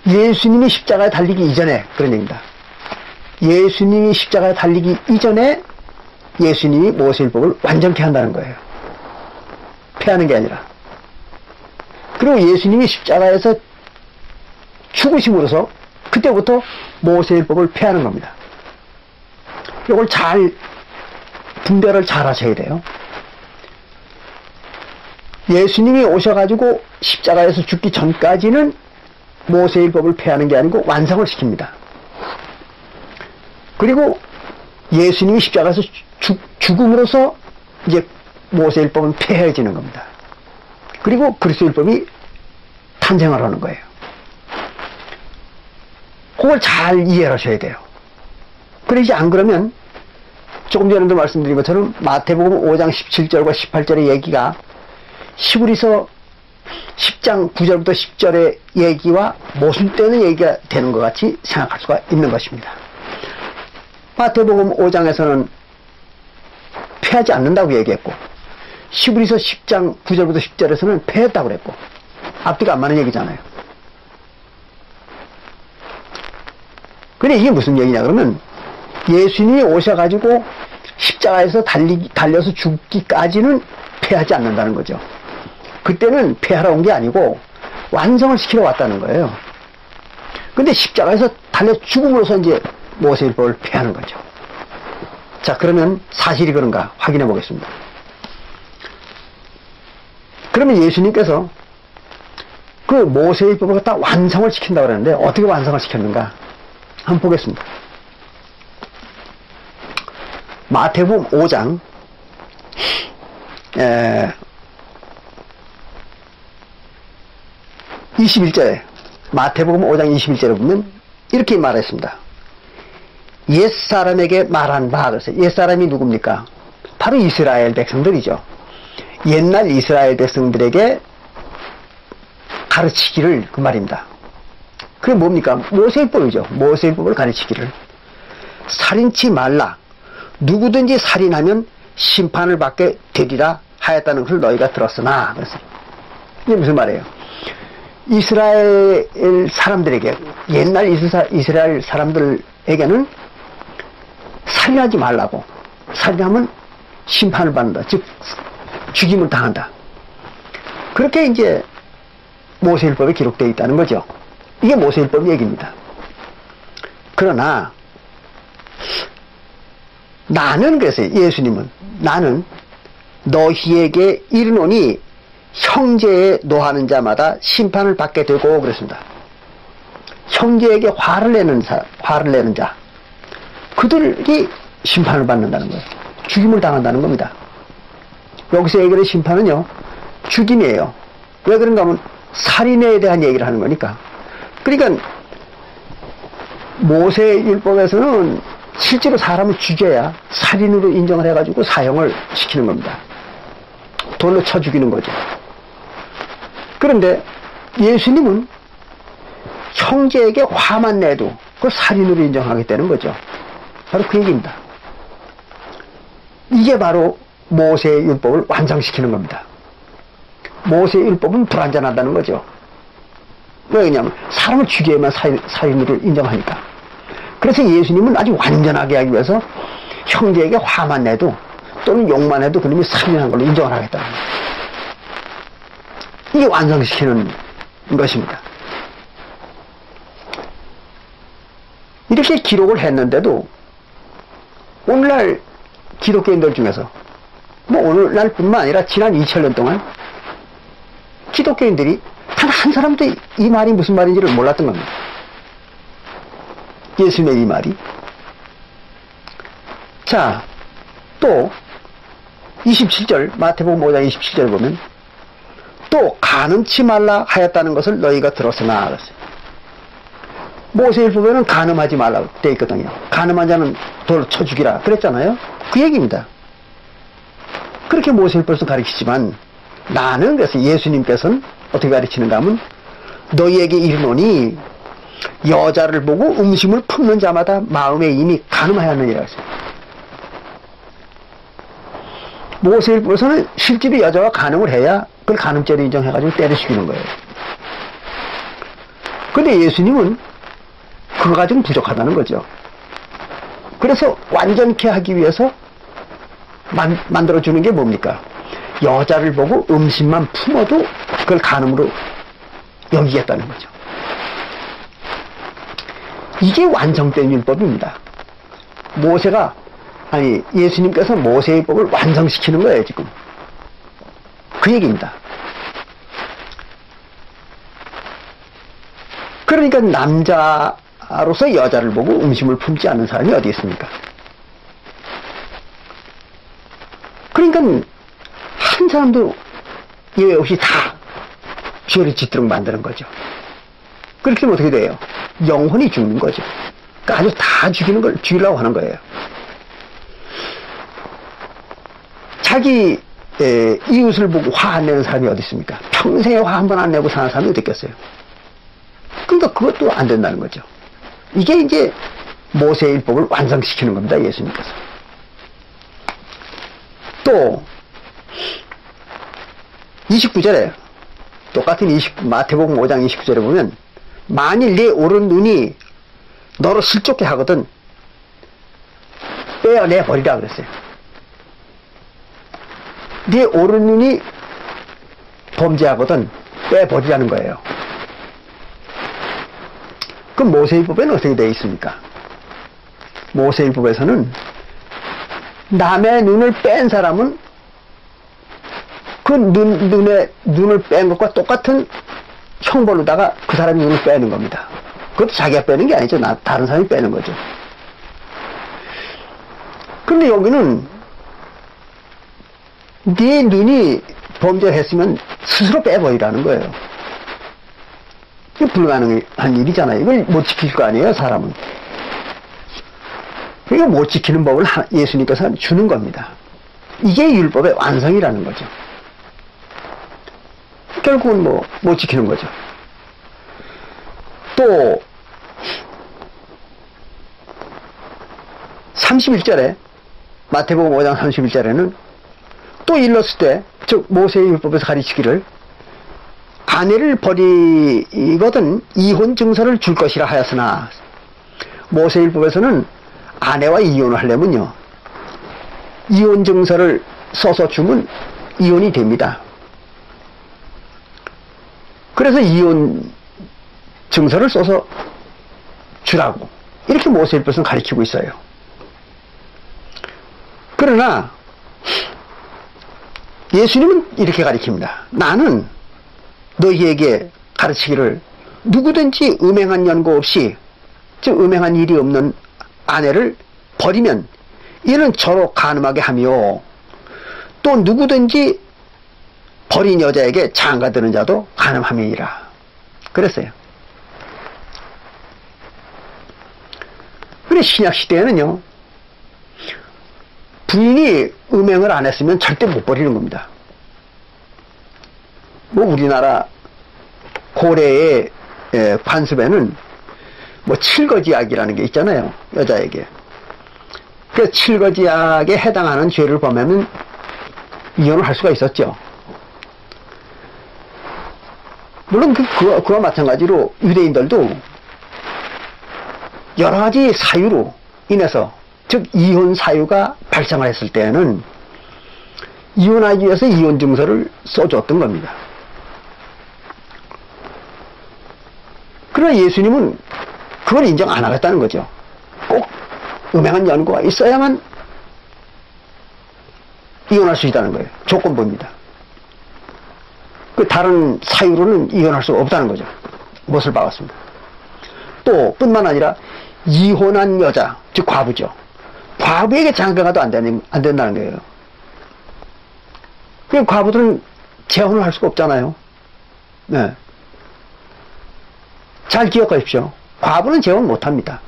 예수님이 십자가에 달리기 이전에 그런 얘기입니다. 예수님이 십자가에 달리기 이전에 예수님이 모세율법을 완전케 한다는 거예요. 폐하는 게 아니라. 그리고 예수님이 십자가에서 죽으심으로써 그때부터 모세율법을 폐하는 겁니다. 이걸 잘 분별을 잘 하셔야 돼요. 예수님이 오셔가지고 십자가에서 죽기 전까지는 모세율법을 폐하는 게 아니고 완성을 시킵니다. 그리고 예수님이 십자가에서 죽음으로써 이제 모세율법은 폐해지는 겁니다. 그리고 그리스도율법이 탄생을 하는 거예요. 그걸 잘 이해하셔야 돼요. 그러지 안 그러면 조금 전에도 말씀드린 것처럼 마태복음 5장 17절과 18절의 얘기가 히브리서 10장 9절부터 10절의 얘기와 모순되는 얘기가 되는 것 같이 생각할 수가 있는 것입니다. 마태복음 5장에서는 폐하지 않는다고 얘기했고 히브리서 10장 9절부터 10절에서는 폐했다고 그랬고 앞뒤가 안 맞는 얘기잖아요. 근데 이게 무슨 얘기냐 그러면 예수님이 오셔가지고 십자가에서 달려서 죽기까지는 폐하지 않는다는 거죠. 그때는 폐하러 온 게 아니고 완성을 시키러 왔다는 거예요. 근데 십자가에서 달려 죽음으로써 이제 모세율법을 폐하는 거죠. 자, 그러면 사실이 그런가 확인해 보겠습니다. 그러면 예수님께서 그 모세율법을 갖다 완성을 시킨다고 그러는데 어떻게 완성을 시켰는가 한번 보겠습니다. 마태복음 5장 21절에 마태복음 5장 21절에 보면 이렇게 말했습니다. 옛사람에게 말한 바 그랬어요. 옛사람이 누굽니까? 바로 이스라엘 백성들이죠. 옛날 이스라엘 백성들에게 가르치기를 그 말입니다. 그게 뭡니까? 모세율법이죠. 모세율법을 가르치기를. 살인치 말라. 누구든지 살인하면 심판을 받게 되리라 하였다는 것을 너희가 들었으나 그랬어요. 이게 무슨 말이에요? 이스라엘 사람들에게 옛날 이스라엘 사람들에게는 살인하지 말라고. 살인하면 심판을 받는다. 즉 죽임을 당한다. 그렇게 이제 모세율법에 기록되어 있다는 거죠. 이게 모세율법 얘기입니다. 그러나 나는 그랬어요. 예수님은 나는 너희에게 이르노니 형제에 노하는 자마다 심판을 받게 되고 그랬습니다. 형제에게 화를 내는 자 그들이 심판을 받는다는 거예요. 죽임을 당한다는 겁니다. 여기서 얘기하는 심판은요 죽임이에요. 왜 그런가 하면 살인에 대한 얘기를 하는 거니까. 그러니까 모세율법에서는 실제로 사람을 죽여야 살인으로 인정을 해가지고 사형을 시키는 겁니다. 돌로 쳐 죽이는 거죠. 그런데 예수님은 형제에게 화만 내도 그걸 살인으로 인정하겠다는 거죠. 바로 그 얘기입니다. 이게 바로 모세율법을 완성시키는 겁니다. 모세율법은 불완전하다는 거죠. 왜냐하면 사람을 죽여야만 살인으로 인정하니까. 그래서 예수님은 아주 완전하게 하기 위해서 형제에게 화만 내도 또는 욕만 해도 그놈이 살인한 걸로 인정을 하겠다는 거예요. 이게 완성시키는 것입니다. 이렇게 기록을 했는데도 오늘날 기독교인들 중에서 뭐 오늘날뿐만 아니라 지난 2000년 동안 기독교인들이 단 한 사람도 이 말이 무슨 말인지를 몰랐던 겁니다. 예수님의 이 말이. 자, 또 27절 마태복음 5장 27절을 보면 또 간음치 말라 하였다는 것을 너희가 들었으나 그랬어요. 모세율법에는 간음하지 말라고 되어 있거든요. 간음한 자는 돌로 쳐 죽이라 그랬잖아요. 그 얘기입니다. 그렇게 모세율법에서 가르치지만 나는 그래서 예수님께서는 어떻게 가르치는가 하면 너희에게 이르노니 여자를 보고 음식을 품는 자마다 마음에 이미 간음하였느니라 했어요. 모세율법에서는 실제로 여자가 간음을 해야 그걸 간음죄로 인정해가지고 때려 죽이는 거예요. 근데 예수님은 그거 가지고는 부족하다는 거죠. 그래서 완전케 하기 위해서 만들어주는 게 뭡니까? 여자를 보고 음식만 품어도 그걸 간음으로 여기겠다는 거죠. 이게 완성된 율법입니다. 예수님께서 모세율법을 완성시키는 거예요, 지금. 그 얘기입니다. 그러니까 남자로서 여자를 보고 음식을 품지 않는 사람이 어디 있습니까? 그러니까 한 사람도 예외 없이 다 죄를 짓도록 만드는 거죠. 그렇게 되면 어떻게 돼요? 영혼이 죽는 거죠. 그러니까 아주 다 죽이려고 하는 거예요. 자기 이웃을 보고 화 안 내는 사람이 어디 있습니까? 평생에 화 한 번 안 내고 사는 사람이 어디 있겠어요? 그러니까 그것도 안 된다는 거죠. 이게 이제 모세의 율법을 완성시키는 겁니다. 예수님께서. 또 29절에 똑같은 마태복음 5장 29절에 보면 만일 네 오른 눈이 너로 실족해 하거든 빼어내버리라 그랬어요. 네 오른 눈이 범죄하거든 빼버리라는 거예요. 그럼 모세율법에는 어떻게 되어 있습니까? 모세율법에서는 남의 눈을 뺀 사람은 그 눈을 뺀 것과 똑같은 형벌로다가 그 사람이 눈을 빼는 겁니다. 그것도 자기가 빼는 게 아니죠. 다른 사람이 빼는 거죠. 그런데 여기는 네 눈이 범죄를 했으면 스스로 빼버리라는 거예요. 이게 불가능한 일이잖아요. 이걸 못 지킬 거 아니에요, 사람은. 그러니까 못 지키는 법을 예수님께서 주는 겁니다. 이게 율법의 완성이라는 거죠. 결국은 못 지키는 거죠. 또 31절에 마태복음 5장 31절에는 또 일렀을 때, 즉 모세의 율법에서 가르치기를 아내를 버리거든 이혼 증서를 줄 것이라 하였으나, 모세의 율법에서는 아내와 이혼을 하려면요 이혼 증서를 써서 주면 이혼이 됩니다. 그래서 이혼 증서를 써서 주라고 이렇게 모세의 율법은 가르치고 있어요. 그러나 예수님은 이렇게 가르칩니다. 나는 너희에게 가르치기를 누구든지 음행한 연고 없이, 즉 음행한 일이 없는 아내를 버리면 이는 저로 간음하게 하며, 또 누구든지 버린 여자에게 장가드는 자도 간음함이니라 그랬어요. 그런데 신약시대에는요 부인이 음행을 안 했으면 절대 못 버리는 겁니다. 우리나라 고래의 관습에는 칠거지약이라는 게 있잖아요. 여자에게. 그 칠거지약에 해당하는 죄를 범하면 이혼을 할 수가 있었죠. 물론 그와 마찬가지로 유대인들도 여러 가지 사유로 인해서, 즉 이혼 사유가 발생을 했을 때에는 이혼하기 위해서 이혼 증서를 써줬던 겁니다. 그러나 예수님은 그걸 인정 안 하겠다는 거죠. 꼭 음행한 연고가 있어야만 이혼할 수 있다는 거예요. 조건부입니다. 그 다른 사유로는 이혼할 수 없다는 거죠. 못을 박았습니다. 또 뿐만 아니라 이혼한 여자, 즉 과부죠. 과부에게 장가가도 안 된다는 거예요. 그 과부들은 재혼을 할 수가 없잖아요. 네. 잘 기억하십시오. 과부는 재혼 못 합니다.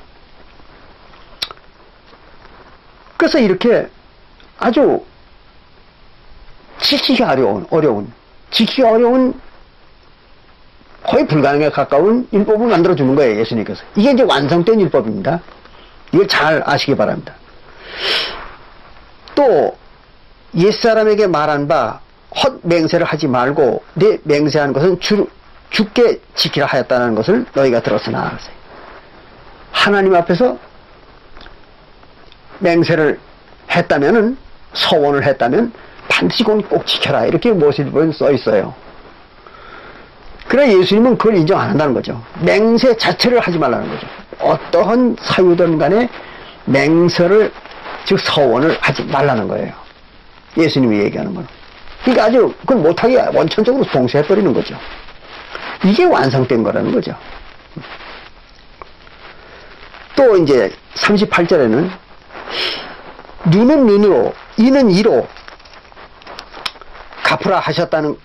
그래서 이렇게 아주 지키기 어려운 거의 불가능에 가까운 율법을 만들어주는 거예요, 예수님께서. 이게 이제 완성된 율법입니다. 이걸 잘 아시기 바랍니다. 또 옛사람에게 말한 바 헛 맹세를 하지 말고 내 맹세하는 것은 주께 지키라 하였다는 것을 너희가 들었으나, 하나님 앞에서 맹세를 했다면은, 서원을 했다면 반드시 그건 꼭 지켜라, 이렇게 모세율법에 써 있어요. 그러나 예수님은 그걸 인정 안 한다는 거죠. 맹세 자체를 하지 말라는 거죠. 어떠한 사유든 간에 맹세를, 즉 서원을 하지 말라는 거예요. 예수님이 얘기하는 건. 그러니까 아주 그걸 못하게 원천적으로 봉쇄해버리는 거죠. 이게 완성된 거라는 거죠. 또 이제 38절에는 눈은 눈으로, 이는 이로 갚으라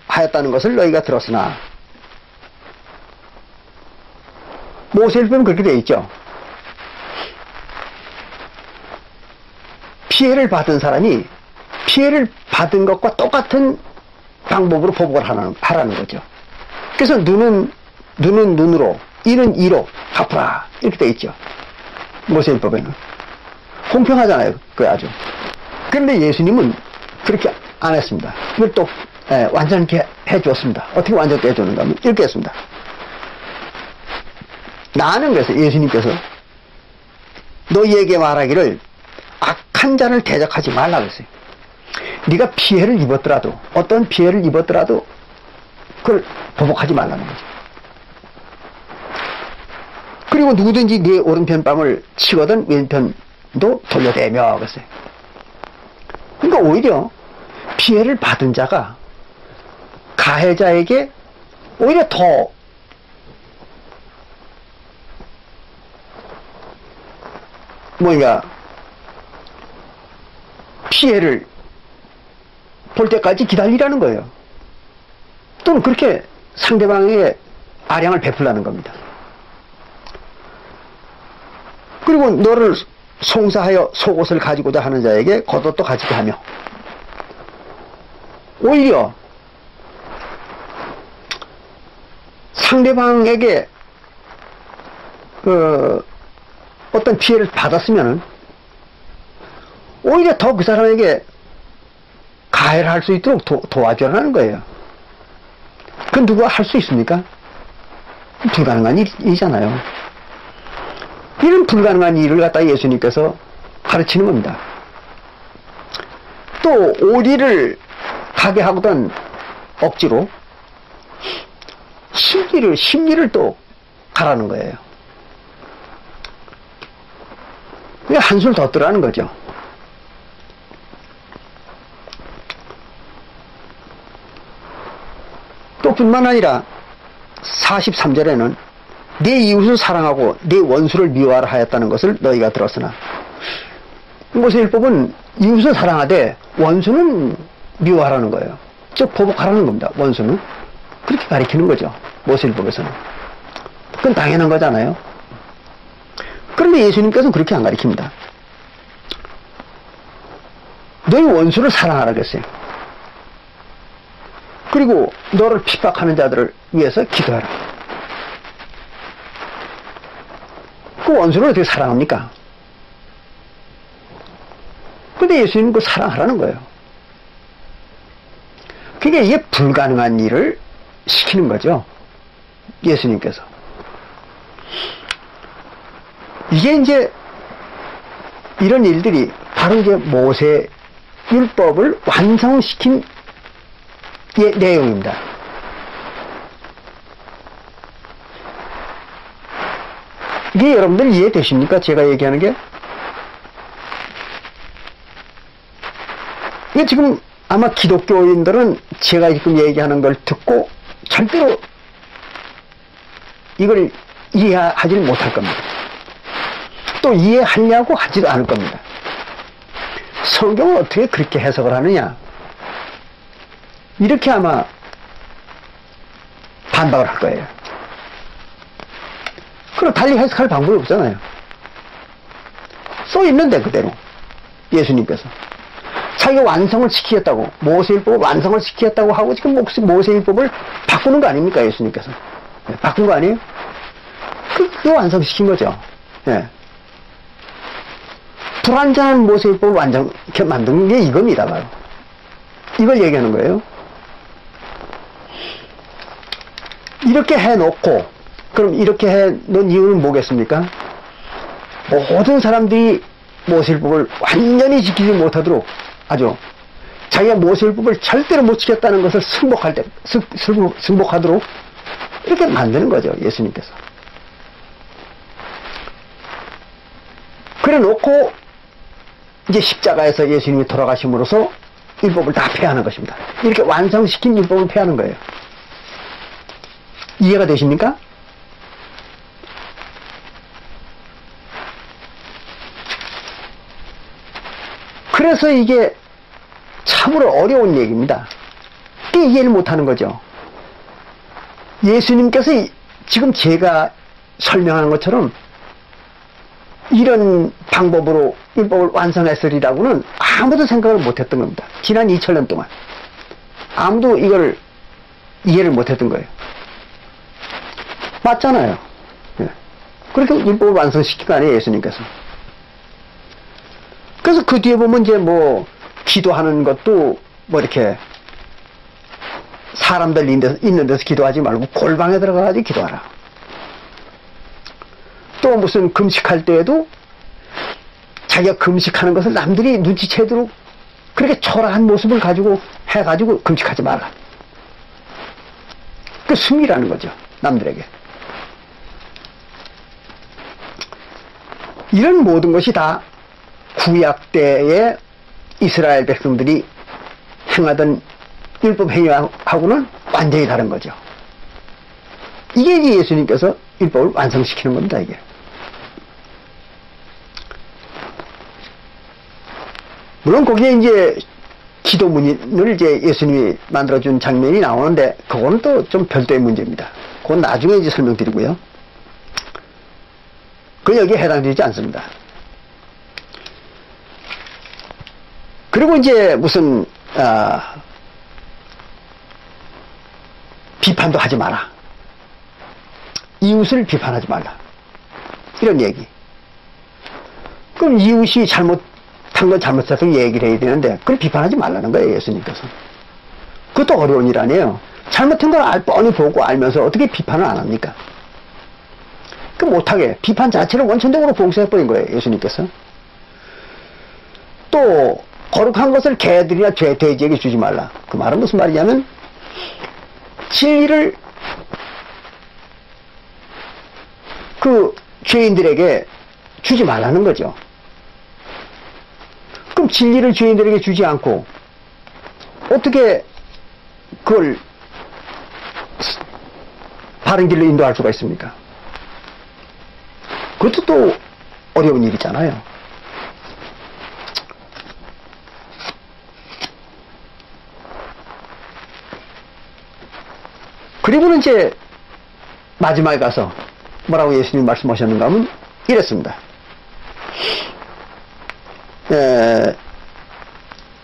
하였다는 것을 너희가 들었으나, 모세율법은 그렇게 되어 있죠. 피해를 받은 사람이 피해를 받은 것과 똑같은 방법으로 보복을 하라는 거죠. 그래서 눈은 눈으로, 이는 이로 갚으라, 이렇게 되어 있죠. 모세율법에는. 공평하잖아요, 그게 아주. 그런데 예수님은 그렇게 안 했습니다. 이걸 또 완전히 해주었습니다. 어떻게 완전히 해주는가 하면 이렇게 했습니다. 나는 그래서 예수님께서 너희에게 말하기를 악한 자를 대적하지 말라 그랬어요. 네가 피해를 입었더라도, 어떤 피해를 입었더라도 그걸 보복하지 말라는 거죠. 그리고 누구든지 네 오른편 뺨을 치거든 왼편도 돌려대며 그랬어요. 그러니까 오히려 피해를 받은 자가 가해자에게 오히려 더 피해를 볼 때까지 기다리라는 거예요. 또는 그렇게 상대방에게 아량을 베풀라는 겁니다. 그리고 너를 송사하여 속옷을 가지고자 하는 자에게 겉옷도 가지게 하며, 오히려 상대방에게 어떤 피해를 받았으면은 오히려 더 그 사람에게 가해를 할 수 있도록 도와주라는 거예요. 그건 누가 할 수 있습니까? 불가능한 일이잖아요. 이런 불가능한 일을 갖다 예수님께서 가르치는 겁니다. 또 오리를 가게 하거든 억지로 심리를 또 가라는 거예요. 한술 더 뜨라는 거죠. 또 뿐만 아니라 43절에는 내 이웃을 사랑하고 내 원수를 미워하라 하였다는 것을 너희가 들었으나, 모세율법은 이웃을 사랑하되 원수는 미워하라는 거예요. 즉 보복하라는 겁니다. 원수는 그렇게 가르치는 거죠. 모세율법에서는. 그건 당연한 거잖아요. 그런데 예수님께서는 그렇게 안 가르칩니다. 너희 원수를 사랑하라 그랬어요. 그리고 너를 핍박하는 자들을 위해서 기도하라. 그 원수를 어떻게 사랑합니까? 근데 예수님은 그 사랑하라는 거예요. 그러니까 이게 불가능한 일을 시키는 거죠. 예수님께서. 이게 이제 이런 일들이 바로 이제 모세 율법을 완성시킨 내용입니다. 이게 여러분들 이해되십니까? 제가 얘기하는 게? 이게 지금 아마 기독교인들은 제가 지금 얘기하는 걸 듣고 절대로 이걸 이해하지 못할 겁니다. 또 이해하려고 하지도 않을 겁니다. 성경을 어떻게 그렇게 해석을 하느냐? 이렇게 아마 반박을 할 거예요. 그럼 달리 해석할 방법이 없잖아요. 써 있는데 그대로 예수님께서 자기가 완성을 시키겠다고, 모세율법을 완성을 시키겠다고 하고 지금 모세율법을 바꾸는 거 아닙니까? 예수님께서 바꾼 거 아니에요? 그 완성시킨 거죠. 예. 불완전한 모세율법을 완전하게 만든 게 이겁니다. 바로 이걸 얘기하는 거예요. 이렇게 해놓고, 그럼 이렇게 해놓은 이유는 뭐겠습니까? 모든 사람들이 모세율법을 완전히 지키지 못하도록 아주 자기가 모세율법을 절대로 못 지켰다는 것을 승복하도록 이렇게 만드는 거죠. 예수님께서. 그래 놓고 이제 십자가에서 예수님이 돌아가심으로써 율법을 다 폐하는 것입니다. 이렇게 완성시킨 율법을 폐하는 거예요. 이해가 되십니까? 그래서 이게 참으로 어려운 얘기입니다. 그렇게 이해를 못하는 거죠. 예수님께서 지금 제가 설명하는 것처럼 이런 방법으로 율법을 완성했으리라고는 아무도 생각을 못했던 겁니다. 지난 2000년 동안 아무도 이걸 이해를 못했던 거예요. 맞잖아요. 예. 그렇게 율법을 완성시킨 거 아니에요, 예수님께서. 그래서 그 뒤에 보면 이제 뭐 기도하는 것도 뭐 이렇게 사람들 있는 데서 기도하지 말고 골방에 들어가가지고 기도하라. 또 무슨 금식할 때에도 자기가 금식하는 것을 남들이 눈치채도록 그렇게 초라한 모습을 가지고 해가지고 금식하지 말라. 그 숨기라는 거죠, 남들에게. 이런 모든 것이 다 구약 때의 이스라엘 백성들이 행하던 율법 행위하고는 완전히 다른 거죠. 이게 이제 예수님께서 율법을 완성시키는 겁니다, 이게. 물론 거기에 이제 기도문을 이제 예수님이 만들어준 장면이 나오는데, 그거는 또 좀 별도의 문제입니다. 그건 나중에 이제 설명드리고요. 그건 여기에 해당되지 않습니다. 그리고 이제 무슨, 비판도 하지 마라. 이웃을 비판하지 말라. 이런 얘기. 그럼 이웃이 잘못한 건 잘못해서 얘기를 해야 되는데, 그걸 비판하지 말라는 거예요, 예수님께서. 그것도 어려운 일 아니에요. 잘못한 걸 뻔히 보고 알면서 어떻게 비판을 안 합니까? 그 못하게 비판 자체를 원천적으로 봉쇄해버린 거예요, 예수님께서. 또 거룩한 것을 개들이나 돼지에게 주지 말라. 그 말은 무슨 말이냐면 진리를 그 죄인들에게 주지 말라는 거죠. 그럼 진리를 죄인들에게 주지 않고 어떻게 그걸 바른 길로 인도할 수가 있습니까? 그것도 또 어려운 일이잖아요. 그리고는 이제 마지막에 가서 뭐라고 예수님이 말씀하셨는가 하면 이랬습니다.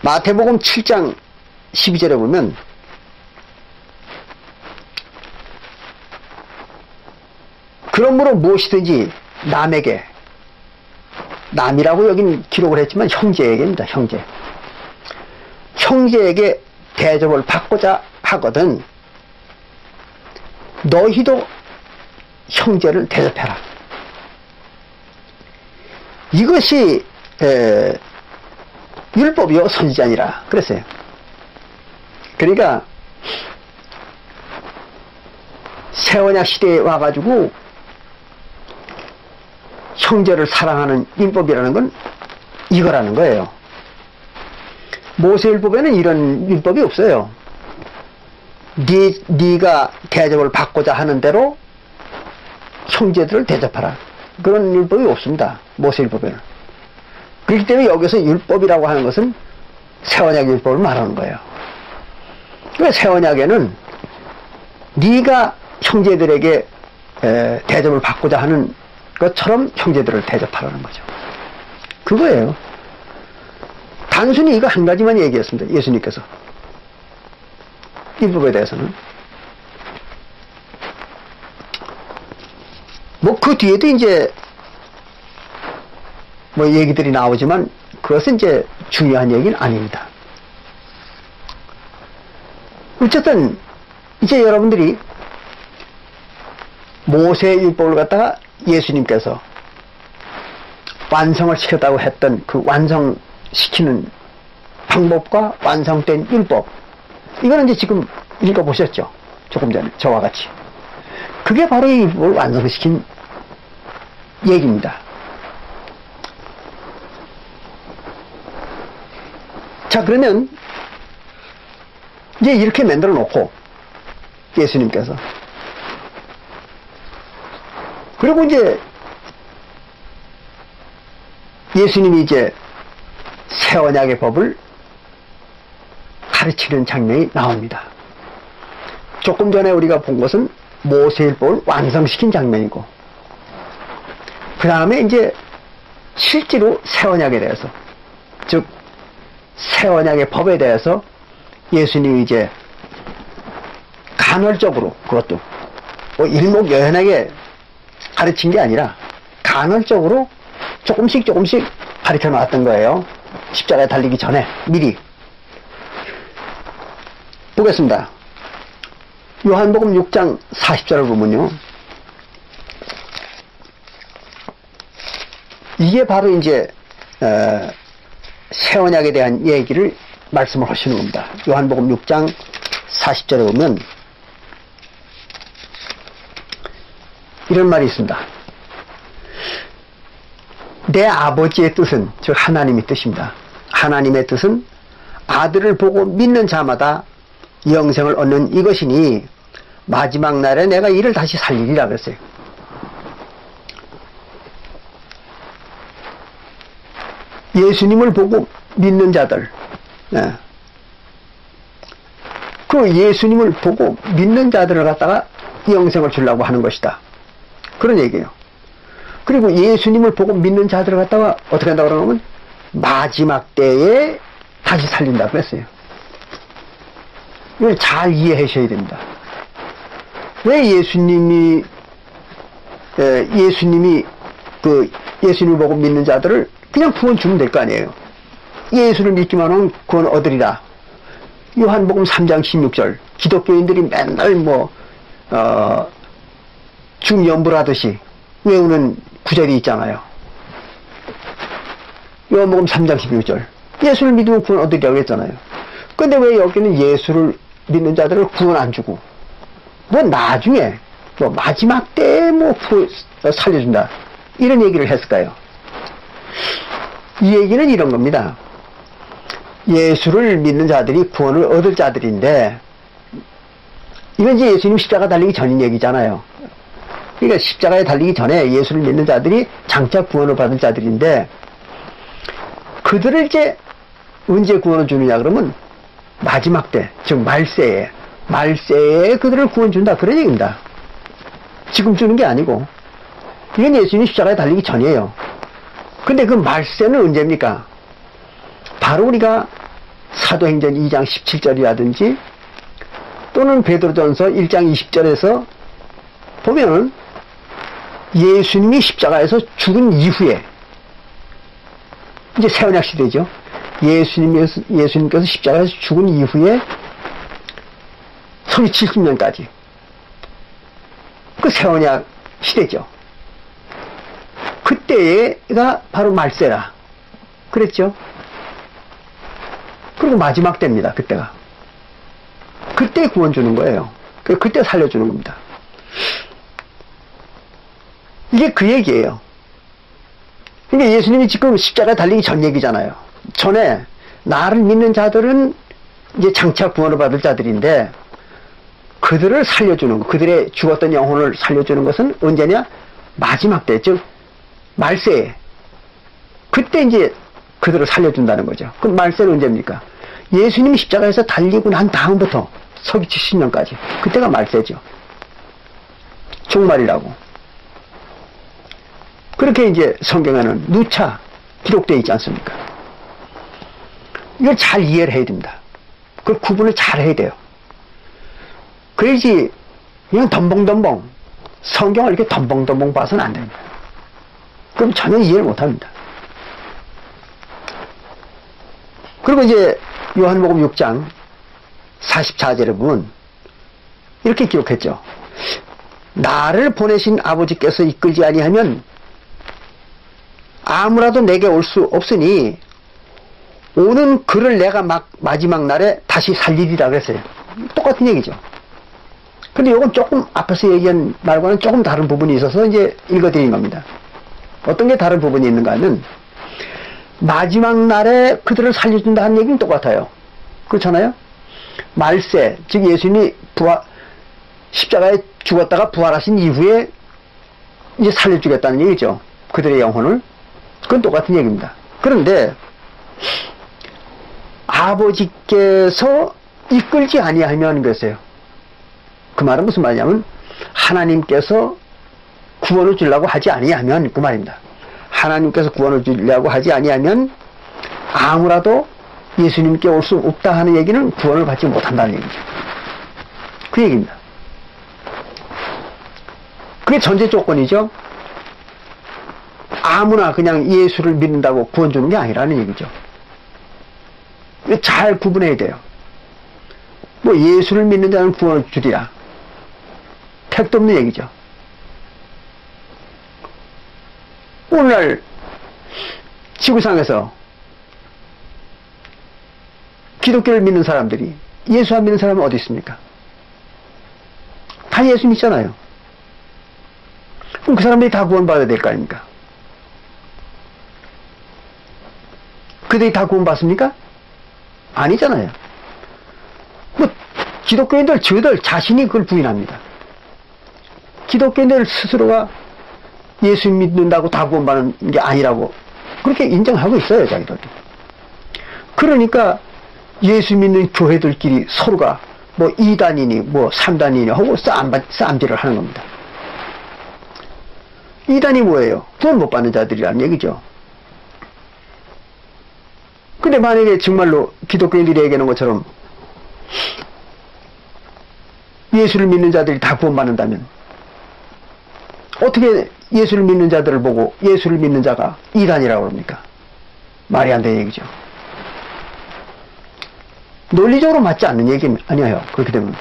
마태복음 7장 12절에 보면 그러므로 무엇이든지 남에게, 남이라고 여긴 기록을 했지만 형제에게입니다. 형제에게 대접을 받고자 하거든 너희도 형제를 대접해라. 이것이 율법이요 선지자니라 그랬어요. 그러니까 새언약 시대에 와가지고 형제를 사랑하는 율법이라는 건 이거라는 거예요. 모세율법에는 이런 율법이 없어요. 네가 대접을 받고자 하는 대로 형제들을 대접하라. 그런 율법이 없습니다, 모세율법에는. 그렇기 때문에 여기서 율법이라고 하는 것은 새언약 율법을 말하는 거예요. 그러니까 새언약에는 네가 형제들에게 대접을 받고자 하는 것처럼 형제들을 대접하라는 거죠. 그거예요. 단순히 이거 한 가지만 얘기했습니다, 예수님께서. 율법에 대해서는. 뭐 그 뒤에도 이제 뭐 얘기들이 나오지만 그것은 이제 중요한 얘기는 아닙니다. 어쨌든 이제 여러분들이 모세의 율법을 갖다가 예수님께서 완성을 시켰다고 했던 그 완성시키는 방법과 완성된 율법, 이거는 이제 지금 읽어보셨죠? 조금 전에 저와 같이. 그게 바로 이 율법을 완성시킨 얘기입니다. 자, 그러면 이제 이렇게 만들어 놓고 예수님께서, 그리고 이제 예수님이 이제 새 언약의 법을 가르치는 장면이 나옵니다. 조금 전에 우리가 본 것은 모세율법을 완성시킨 장면이고, 그 다음에 이제 실제로 새 언약에 대해서, 즉 새 언약의 법에 대해서 예수님이 이제 간헐적으로, 그것도 뭐 일목요연하게 가르친 게 아니라 간헐적으로 조금씩 가르쳐 놨던 거예요. 십자가에 달리기 전에 미리. 보겠습니다. 요한복음 6장 40절을 보면요, 이게 바로 이제 새 언약에 대한 얘기를 말씀을 하시는 겁니다. 요한복음 6장 40절에 보면 이런 말이 있습니다. 내 아버지의 뜻은, 즉 하나님의 뜻입니다. 하나님의 뜻은 아들을 보고 믿는 자마다 영생을 얻는 이것이니 마지막 날에 내가 이를 다시 살리리라 그랬어요. 예수님을 보고 믿는 자들, 그 예수님을 보고 믿는 자들을 갖다가 영생을 주려고 하는 것이다, 그런 얘기예요. 그리고 예수님을 보고 믿는 자들을 갖다가 어떻게 한다고 그러면 마지막 때에 다시 살린다고 그랬어요. 이걸 잘 이해하셔야 됩니다. 왜 예수님이 예수님을 보고 믿는 자들을 그냥 구원 주면 될 거 아니에요. 예수를 믿기만 하면 구원 얻으리라. 요한복음 3장 16절. 기독교인들이 맨날 중연불하듯이 외우는 구절이 있잖아요. 요한복음 3장 16절. 예수를 믿으면 구원 얻으리라고 했잖아요. 근데 왜 여기는 예수를 믿는 자들을 구원 안 주고, 나중에, 마지막 때에 살려준다, 이런 얘기를 했을까요? 이 얘기는 이런 겁니다. 예수를 믿는 자들이 구원을 얻을 자들인데, 이건 이제 예수님 십자가 달리기 전인 얘기잖아요. 그러니까 십자가에 달리기 전에 예수를 믿는 자들이 장차 구원을 받을 자들인데, 그들을 이제 언제 구원을 주느냐 그러면 마지막 때, 즉 말세에 그들을 구원 준다, 그런 얘기입니다. 지금 주는 게 아니고, 이건 예수님이 십자가에 달리기 전이에요. 근데 그 말세는 언제입니까? 바로 우리가 사도행전 2장 17절이라든지 또는 베드로전서 1장 20절에서 보면은 예수님이 십자가에서 죽은 이후에, 이제 새 언약 시대죠. 예수님께서 십자가에서 죽은 이후에 소위 70년까지 그 새 언약 시대죠. 그때가 바로 말세라 그랬죠. 그리고 마지막 때입니다. 그때가. 그때 구원 주는 거예요. 그때 살려주는 겁니다. 이게 그 얘기예요. 그러니까 예수님이 지금 십자가 달리기 전 얘기잖아요. 전에 나를 믿는 자들은 이제 장차 구원을 받을 자들인데, 그들을 살려주는 것, 그들의 죽었던 영혼을 살려주는 것은 언제냐? 마지막 때, 즉 말세에. 그때 이제 그들을 살려준다는 거죠. 그럼 말세는 언제입니까? 예수님이 십자가에서 달리고 난 다음부터 서기 70년까지, 그때가 말세죠. 종말이라고. 그렇게 이제 성경에는 누차 기록되어 있지 않습니까? 이걸 잘 이해를 해야 됩니다. 그 구분을 잘 해야 돼요. 그래야지 그냥 덤벙덤벙 성경을 이렇게 덤벙덤벙 봐서는 안 됩니다. 그럼 전혀 이해를 못 합니다. 그리고 이제 요한복음 6장 44절에 보면 이렇게 기록했죠. 나를 보내신 아버지께서 이끌지 아니하면 아무라도 내게 올 수 없으니 오는 그를 내가 마지막 날에 다시 살리리라 그랬어요. 똑같은 얘기죠. 근데 이건 조금 앞에서 얘기한 말과는 조금 다른 부분이 있어서 이제 읽어드린 겁니다. 어떤 게 다른 부분이 있는가 하면, 마지막 날에 그들을 살려준다는 얘기는 똑같아요. 그렇잖아요? 말세, 즉 예수님이 십자가에 죽었다가 부활하신 이후에 이제 살려주겠다는 얘기죠. 그들의 영혼을. 그건 똑같은 얘기입니다. 그런데 아버지께서 이끌지 아니하면 그랬어요. 그 말은 무슨 말이냐면 하나님께서 구원을 주려고 하지 아니하면 그 말입니다. 하나님께서 구원을 주려고 하지 아니하면 아무라도 예수님께 올 수 없다 하는 얘기는 구원을 받지 못한다는 얘기죠. 그 얘기입니다. 그게 전제 조건이죠. 아무나 그냥 예수를 믿는다고 구원 주는 게 아니라는 얘기죠. 잘 구분해야 돼요. 뭐 예수를 믿는 자는 구원을 주리라. 택도 없는 얘기죠. 오늘날 지구상에서 기독교를 믿는 사람들이 예수 안 믿는 사람은 어디 있습니까? 다 예수 믿잖아요. 그럼 그 사람들이 다 구원받아야 될 거 아닙니까? 그들이 다 구원받습니까? 아니잖아요. 뭐 기독교인들 저들 자신이 그걸 부인합니다. 기독교인들 스스로가 예수 믿는다고 다 구원받는 게 아니라고 그렇게 인정하고 있어요, 자기들도. 그러니까 예수 믿는 교회들끼리 서로가 뭐 2단이니 뭐 3단이니 하고 싸움질을 하는 겁니다. 2단이 뭐예요? 구원 못 받는 자들이라는 얘기죠. 근데 만약에 정말로 기독교인들이 얘기하는 것처럼 예수를 믿는 자들이 다 구원받는다면 어떻게 예수를 믿는 자들을 보고 예수를 믿는 자가 2단이라고 합니까? 말이 안 되는 얘기죠. 논리적으로 맞지 않는 얘기 아니에요. 그렇게 되면.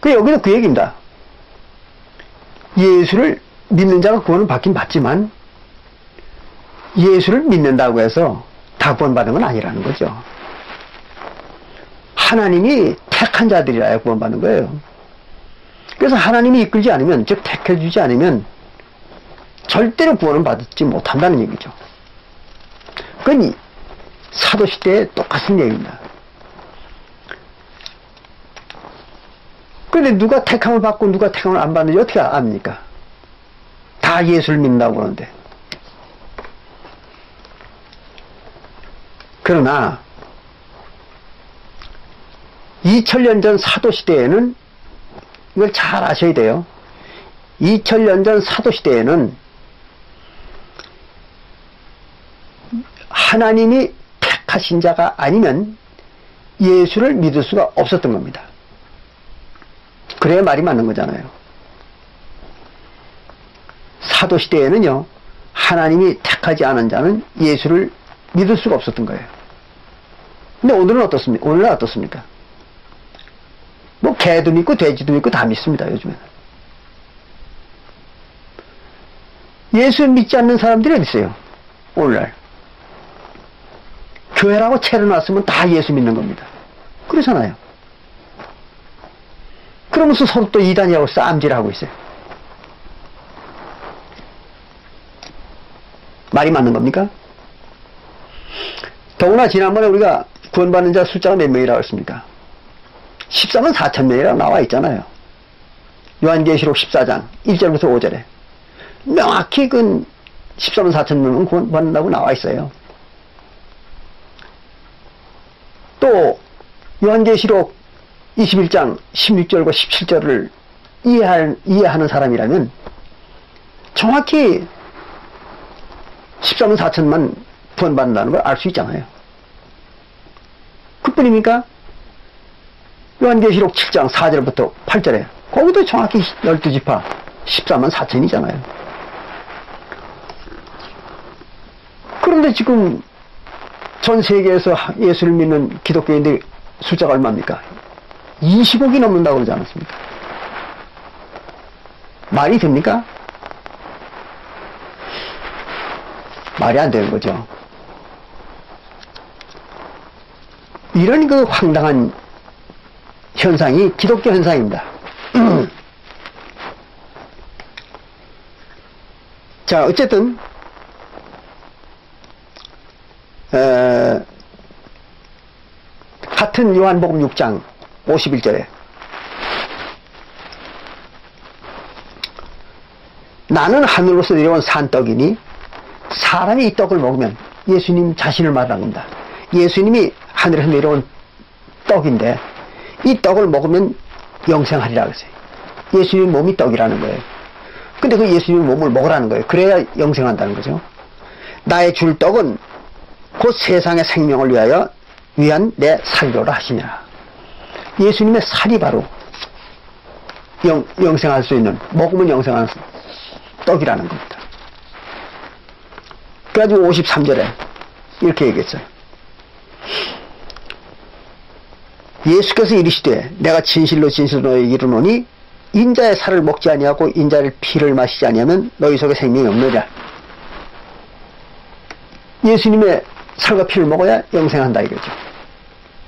여기도 그 얘기입니다. 예수를 믿는 자가 구원을 받긴 받지만 예수를 믿는다고 해서 다 구원받은 건 아니라는 거죠. 하나님이 택한 자들이라야 구원받는 거예요. 그래서 하나님이 이끌지 않으면, 즉 택해주지 않으면 절대로 구원을 받지 못한다는 얘기죠. 그건 사도시대에 똑같은 얘기입니다. 그런데 누가 택함을 받고 누가 택함을 안 받는지 어떻게 압니까? 다 예수를 믿는다고 그러는데. 그러나 2000년 전 사도시대에는 이걸 잘 아셔야 돼요. 2000년 전 사도시대에는 하나님이 택하신 자가 아니면 예수를 믿을 수가 없었던 겁니다. 그래야 말이 맞는 거잖아요. 사도시대에는요, 하나님이 택하지 않은 자는 예수를 믿을 수가 없었던 거예요. 근데 오늘은 어떻습니까? 오늘은 어떻습니까? 뭐 개도 믿고 돼지도 믿고 다 믿습니다, 요즘에는. 예수 믿지 않는 사람들이 어디 있어요? 오늘날. 교회라고 차려놨으면 다 예수 믿는 겁니다. 그러잖아요. 그러면서 서로 또 이단이라고 싸움질하고 있어요. 말이 맞는 겁니까? 더구나 지난번에 우리가 구원받는 자 숫자가 몇 명이라고 했습니까? 14만 4천 명이라고 나와 있잖아요. 요한계시록 14장 1절부터 5절에 명확히 그 14만 4천 명은 구원받는다고 나와 있어요. 또 요한계시록 21장 16절과 17절을 이해하는 사람이라면 정확히 14만 4천만 구원받는다는 걸 알 수 있잖아요. 그뿐입니까? 요한계시록 7장 4절부터 8절에 거기도 정확히 12지파 14만 4천이잖아요. 그런데 지금 전 세계에서 예수를 믿는 기독교인들 숫자가 얼마입니까? 20억이 넘는다고 그러지 않았습니까? 말이 됩니까? 말이 안 되는 거죠. 이런 그 황당한 현상이 기독교 현상입니다. 자, 어쨌든 같은 요한복음 6장 51절에 나는 하늘로서 내려온 산떡이니 사람이 이 떡을 먹으면 예수님 자신을 말하는 겁니다. 예수님이 하늘에서 내려온 떡인데 이 떡을 먹으면 영생하리라 그랬어요. 예수님 몸이 떡이라는 거예요. 근데 그 예수님 몸을 먹으라는 거예요. 그래야 영생한다는 거죠. 나의 줄 떡은 곧 세상의 생명을 위한 내 살로라 하시냐. 예수님의 살이 바로 영생할 수 있는, 먹으면 영생하는 떡이라는 겁니다. 그래가지고 53절에 이렇게 얘기했어요. 예수께서 이르시되 내가 진실로 진실로 너희에게 이르노니 인자의 살을 먹지 아니하고 인자의 피를 마시지 아니하면 너희 속에 생명이 없느니라. 예수님의 살과 피를 먹어야 영생한다 이거죠.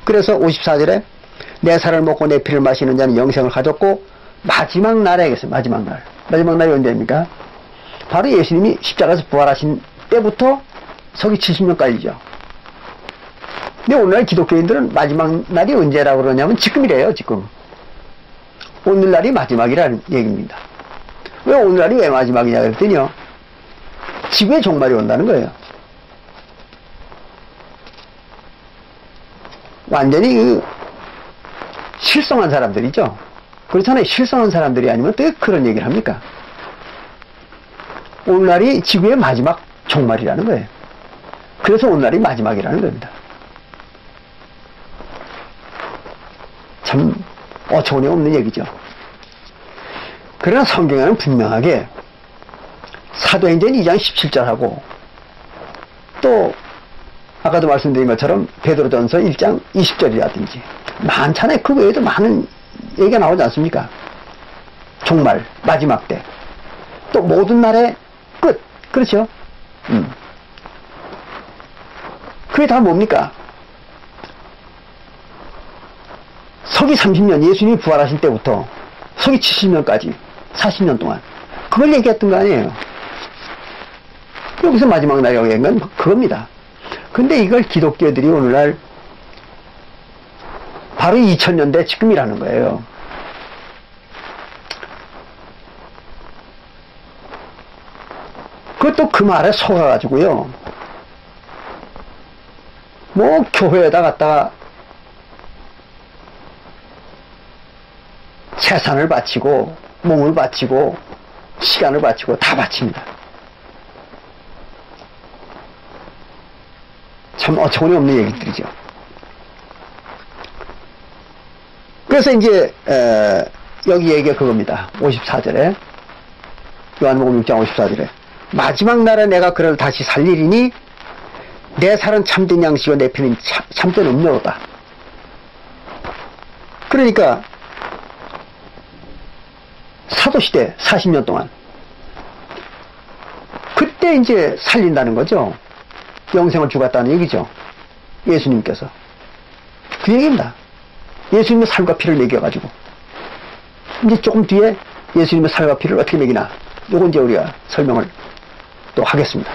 그래서 54절에 내 살을 먹고 내 피를 마시는 자는 영생을 가졌고 마지막 날에 얘기했어요. 마지막 날. 마지막 날이 언제입니까? 바로 예수님이 십자가에서 부활하신 때부터 서기 70년까지죠. 근데 오늘날 기독교인들은 마지막 날이 언제라고 그러냐면 지금이래요. 지금. 오늘날이 마지막이라는 얘기입니다. 왜 오늘날이 왜 마지막이냐 그랬더니요, 지구의 종말이 온다는 거예요. 완전히 실성한 사람들이죠. 그렇잖아요. 실성한 사람들이 아니면 또 그런 얘기를 합니까? 오늘날이 지구의 마지막 종말이라는 거예요. 그래서 오늘날이 마지막이라는 겁니다. 참 어처구니 없는 얘기죠. 그러나 성경에는 분명하게 사도행전 2장 17절하고 또 아까도 말씀드린 것처럼 베드로전서 1장 20절이라든지 많잖아요. 그 외에도 많은 얘기가 나오지 않습니까? 종말, 마지막 때, 또 모든 날의 끝. 그렇죠? 그게 다 뭡니까? 서기 30년, 예수님이 부활하실 때부터 서기 70년까지 40년 동안 그걸 얘기했던 거 아니에요. 여기서 마지막 날이라고 얘기한 건 그겁니다. 근데 이걸 기독교들이 오늘날 바로 2000년대 지금이라는 거예요. 그것도 그 말에 속아가지고요, 뭐 교회에다 갔다가 재산을 바치고 몸을 바치고 시간을 바치고 다 바칩니다. 참 어처구니 없는 얘기들이죠. 그래서 이제 여기 얘기가 그겁니다. 54절에, 요한복음 6장 54절에 마지막 날에 내가 그를 다시 살리리니 내 살은 참된 양식이고 내 피는 참된 음료로다. 그러니까 사도시대 40년 동안 그때 이제 살린다는 거죠. 영생을 주겠다는 얘기죠. 예수님께서. 그 얘기입니다. 예수님의 살과 피를 먹여가지고. 이제 조금 뒤에 예수님의 살과 피를 어떻게 먹이나, 요건 이제 우리가 설명을 또 하겠습니다.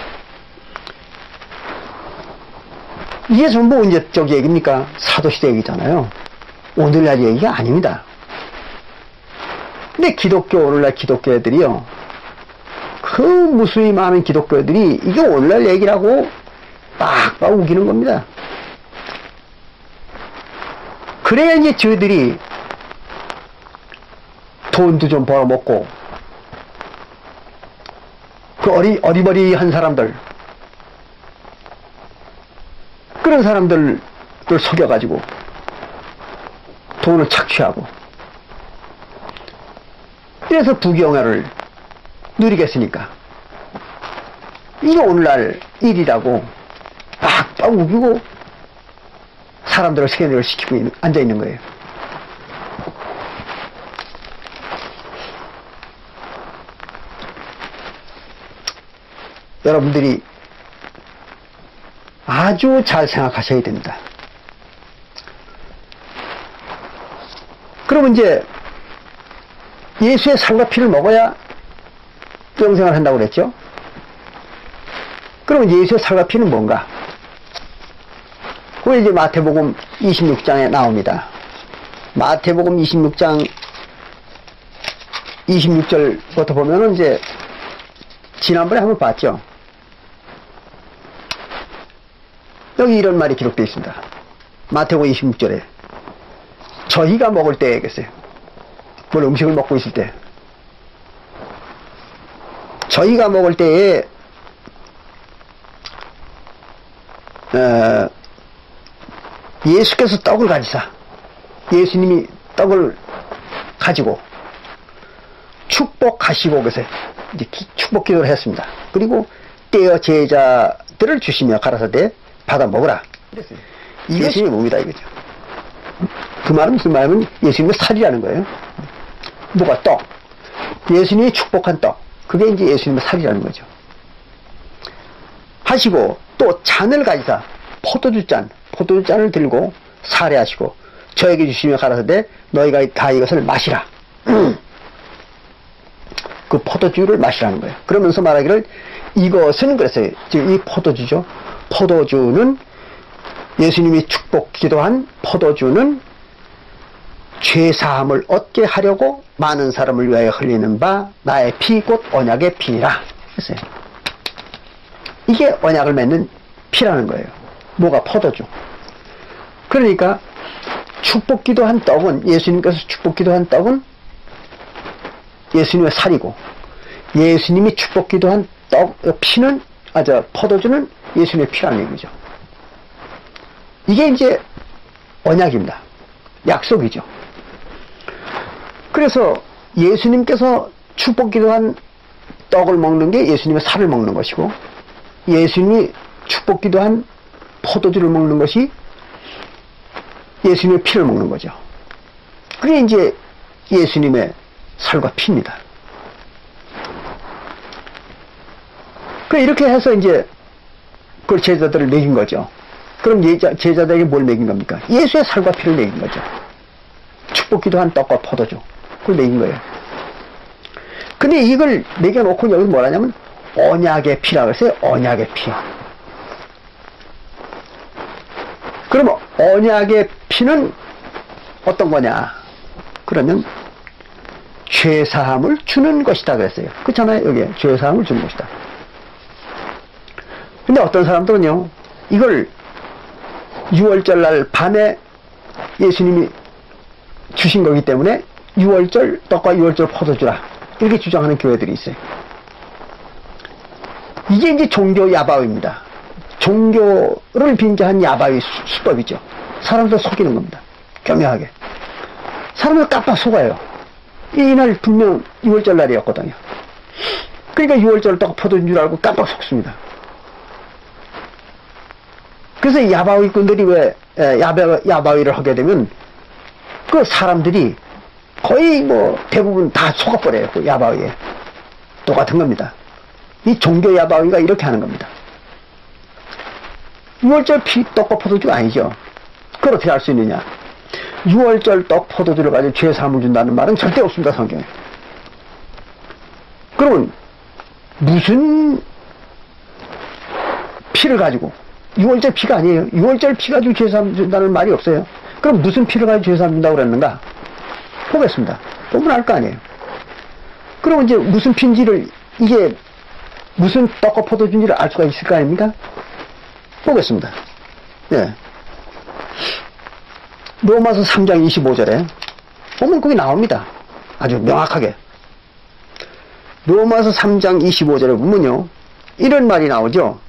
이게 전부 언제적 얘기입니까? 사도시대 얘기잖아요. 오늘날 얘기가 아닙니다. 근데 오늘날 기독교애들이요, 그 무수히 많은 기독교애들이 이게 오늘날 얘기라고 빡빡 우기는 겁니다. 그래야 이제 저희들이 돈도 좀 벌어먹고, 그 어리버리한 사람들, 그런 사람들을 속여가지고 돈을 착취하고, 그래서 부귀영화를 누리겠으니까 이게 오늘날 일이라고 빡빡 우기고 사람들을 세뇌를 시키고 앉아있는 거예요. 여러분들이 아주 잘 생각하셔야 됩니다. 그러면 이제 예수의 살과 피를 먹어야 영생을 한다고 그랬죠? 그러면 예수의 살과 피는 뭔가? 그게 이제 마태복음 26장에 나옵니다. 마태복음 26장 26절부터 보면은 이제 지난번에 한번 봤죠? 여기 이런 말이 기록되어 있습니다. 마태복음 26절에 저희가 먹을 때겠어요. 뭘 음식을 먹고 있을 때. 저희가 먹을 때에 예수께서 떡을 가지사, 예수님이 떡을 가지고 축복하시고 그래서 이제 축복 기도를 했습니다. 그리고 떼어 제자들을 주시며 가라사대 받아 먹으라. 이게 예수님의 몸이다 이거죠. 그 말은 무슨 말이면 예수님의 살이라는 거예요. 뭐가 떡? 예수님이 축복한 떡. 그게 이제 예수님의 살이라는 거죠. 하시고 또 잔을 가지사 포도주잔을 들고 사례하시고 저에게 주시며 가라사대 너희가 다 이것을 마시라. 그 포도주를 마시라는 거예요. 그러면서 말하기를 이것은 그랬어요. 지금 이 포도주죠. 포도주는 예수님이 축복 기도한 포도주는 죄사함을 얻게 하려고 많은 사람을 위하여 흘리는 바 나의 피 곧 언약의 피라 했어요. 이게 언약을 맺는 피라는 거예요. 뭐가 포도주. 그러니까 축복 기도한 떡은 예수님께서 축복 기도한 떡은 예수님의 살이고 예수님이 축복 기도한 피는 포도주는 예수님의 피라는 얘기죠. 이게 이제 언약입니다. 약속이죠. 그래서 예수님께서 축복 기도한 떡을 먹는 게 예수님의 살을 먹는 것이고 예수님이 축복 기도한 포도주를 먹는 것이 예수님의 피를 먹는 거죠. 그게 이제 예수님의 살과 피입니다. 이렇게 해서 이제 그걸 제자들을 먹인 거죠. 그럼 제자들에게 뭘 먹인 겁니까? 예수의 살과 피를 먹인 거죠. 축복 기도한 떡과 포도주. 그걸 먹인 거예요. 근데 이걸 먹여놓고 여기 뭐라냐면 언약의 피라고 했어요. 언약의 피. 그러면 언약의 피는 어떤 거냐? 그러면 죄사함을 주는 것이다 그랬어요. 그렇잖아요. 여기에 죄사함을 주는 것이다. 근데 어떤 사람들은요, 이걸 6월절 날 밤에 예수님이 주신 거기 때문에 6월절 떡과 6월절 포도주라 이렇게 주장하는 교회들이 있어요. 이게 이제 종교 야바위입니다. 종교를 빙자한 야바위 수법이죠. 사람들 속이는 겁니다. 교묘하게. 사람들 깜빡 속아요. 이날 분명 6월절 날이었거든요. 그러니까 6월절 떡 포도인 줄 알고 깜빡 속습니다. 그래서 야바위꾼들이 왜 야바위를 하게 되면 그 사람들이 거의 뭐 대부분 다 속아버려요. 그 야바위에. 똑같은 겁니다. 이 종교 야바위가 이렇게 하는 겁니다. 6월절 떡과 포도주가 아니죠. 그걸 어떻게 알 수 있느냐? 6월절 떡 포도주를 가지고 죄사함을 준다는 말은 절대 없습니다. 성경에. 그러면 무슨 피를 가지고 6월절 피가 아니에요. 6월절 피 가지고 죄사함 준다는 말이 없어요. 그럼 무슨 피를 가지고 죄사함 준다고 그랬는가? 보겠습니다. 보면 알 거 아니에요. 그러면 이제 무슨 피인지를, 이게 무슨 떡과 포도주인지를 알 수가 있을 거 아닙니까? 보겠습니다. 예. 로마서 3장 25절에 보면 거기 나옵니다. 아주 명확하게. 로마서 3장 25절에 보면요, 이런 말이 나오죠.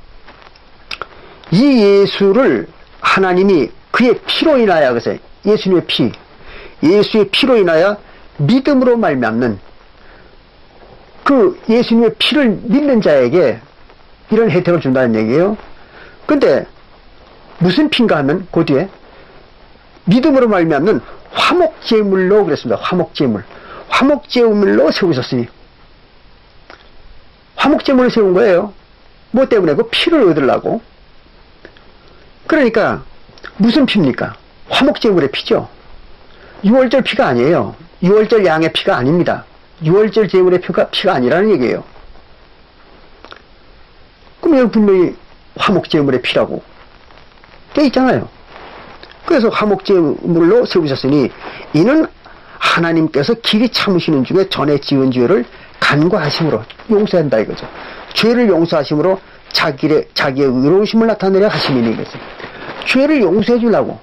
이 예수를 하나님이 그의 피로 인하여, 그래서 예수님의 피, 예수의 피로 인하여 믿음으로 말미암는 그 예수님의 피를 믿는 자에게 이런 혜택을 준다는 얘기예요. 근데 무슨 피인가 하면 그 뒤에 믿음으로 말미암는 화목제물로 그랬습니다. 화목제물로 세우셨으니, 화목제물을 세운 거예요. 뭐 때문에? 그 피를 얻으려고. 그러니까 무슨 피입니까? 화목제물의 피죠. 6월절 피가 아니에요. 6월절 양의 피가 아닙니다. 6월절 제물의 피가 아니라는 얘기예요. 그럼 여기 분명히 화목제물의 피라고 돼 있잖아요. 그래서 화목제물로 세우셨으니 이는 하나님께서 길이 참으시는 중에 전에 지은 죄를 간과하심으로 용서한다 이거죠. 죄를 용서하심으로 자기의 의로우심을 나타내려 하심이니 이거죠. 죄를 용서해 주려고,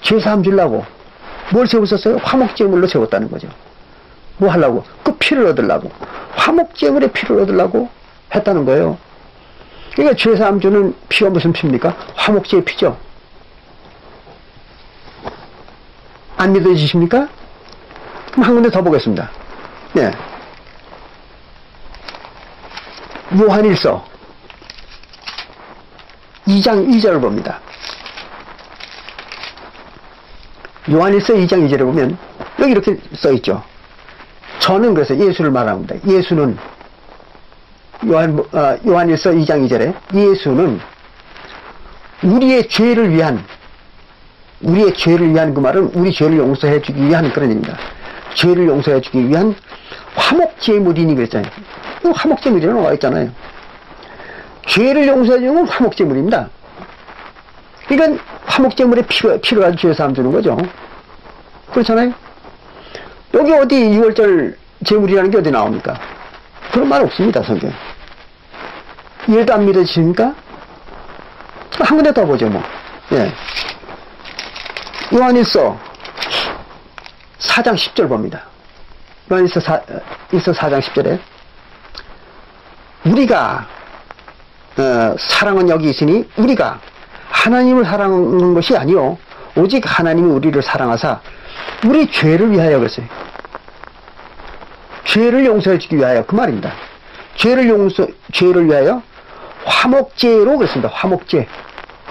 죄사함 주려고 뭘 세웠었어요? 화목제물로 세웠다는 거죠. 뭐 하려고? 그 피를 얻으려고. 화목제물의 피를 얻으려고 했다는 거예요. 그러니까 죄사함 주는 피가 무슨 피입니까? 화목제의 피죠. 안 믿어지십니까? 그럼 한 군데 더 보겠습니다. 네. 요한일서 2장 2절을 봅니다. 요한일서 2장 2절에 보면 여기 이렇게 써있죠. 저는 그래서 예수를 말합니다. 예수는 요한일서 2장 2절에 예수는 우리의 죄를 위한 그 말은 우리 죄를 용서해 주기 위한 그런 얘기입니다. 죄를 용서해 주기 위한 화목제물이니 그랬잖아요. 화목제물이라고 나와 있잖아요. 죄를 용서해 주는 건 화목제물입니다. 그러니까 화목제물의 피를 가지고 죄사함 주는 거죠. 그렇잖아요. 여기 어디 6월절 제물이라는 게 어디 나옵니까? 그런 말 없습니다, 성경. 이해도 안 믿어지십니까? 한 군데 더 보죠, 뭐. 예. 요한일서 4장 10절 봅니다. 요한일서 4장 10절에 우리가 사랑은 여기 있으니 우리가 하나님을 사랑하는 것이 아니요 오직 하나님이 우리를 사랑하사 우리 죄를 위하여 그랬어요. 죄를 용서해 주기 위하여 그 말입니다. 죄를 위하여 화목제로 그랬습니다. 화목제,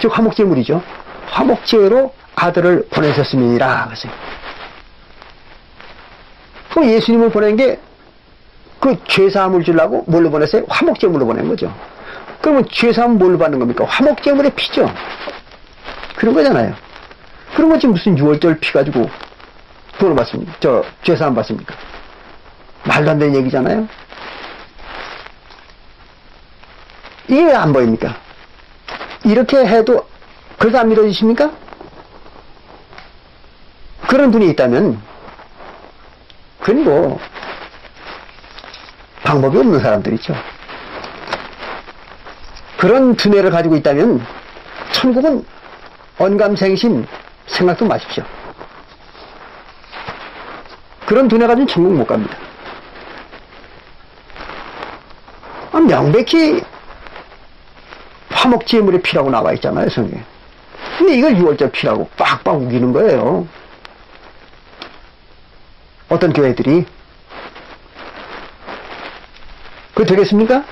즉 화목제물이죠. 화목제로 아들을 보내셨음이니라 그랬어요. 그 예수님을 보낸 게 그 죄사함을 주려고 뭘로 보냈어요? 화목제물로 보낸 거죠. 그러면 죄사함은 뭘로 받는 겁니까? 화목제물의 피죠. 그런 거잖아요. 그런 거 지금 무슨 6월절 피 가지고 돈을 받습니까? 죄사함 받습니까? 말도 안 되는 얘기잖아요. 이게 왜 안 보입니까? 이렇게 해도 그래도 안 믿어지십니까? 그런 분이 있다면 그건 뭐 방법이 없는 사람들이죠. 그런 두뇌를 가지고 있다면 천국은 언감생신 생각도 마십시오. 그런 두뇌 가지고 천국 못 갑니다. 명백히 화목제물의 피라고 나와 있잖아요, 성경에. 근데 이걸 6월절 피라고 빡빡 우기는 거예요. 어떤 교회들이. 그거 되겠습니까?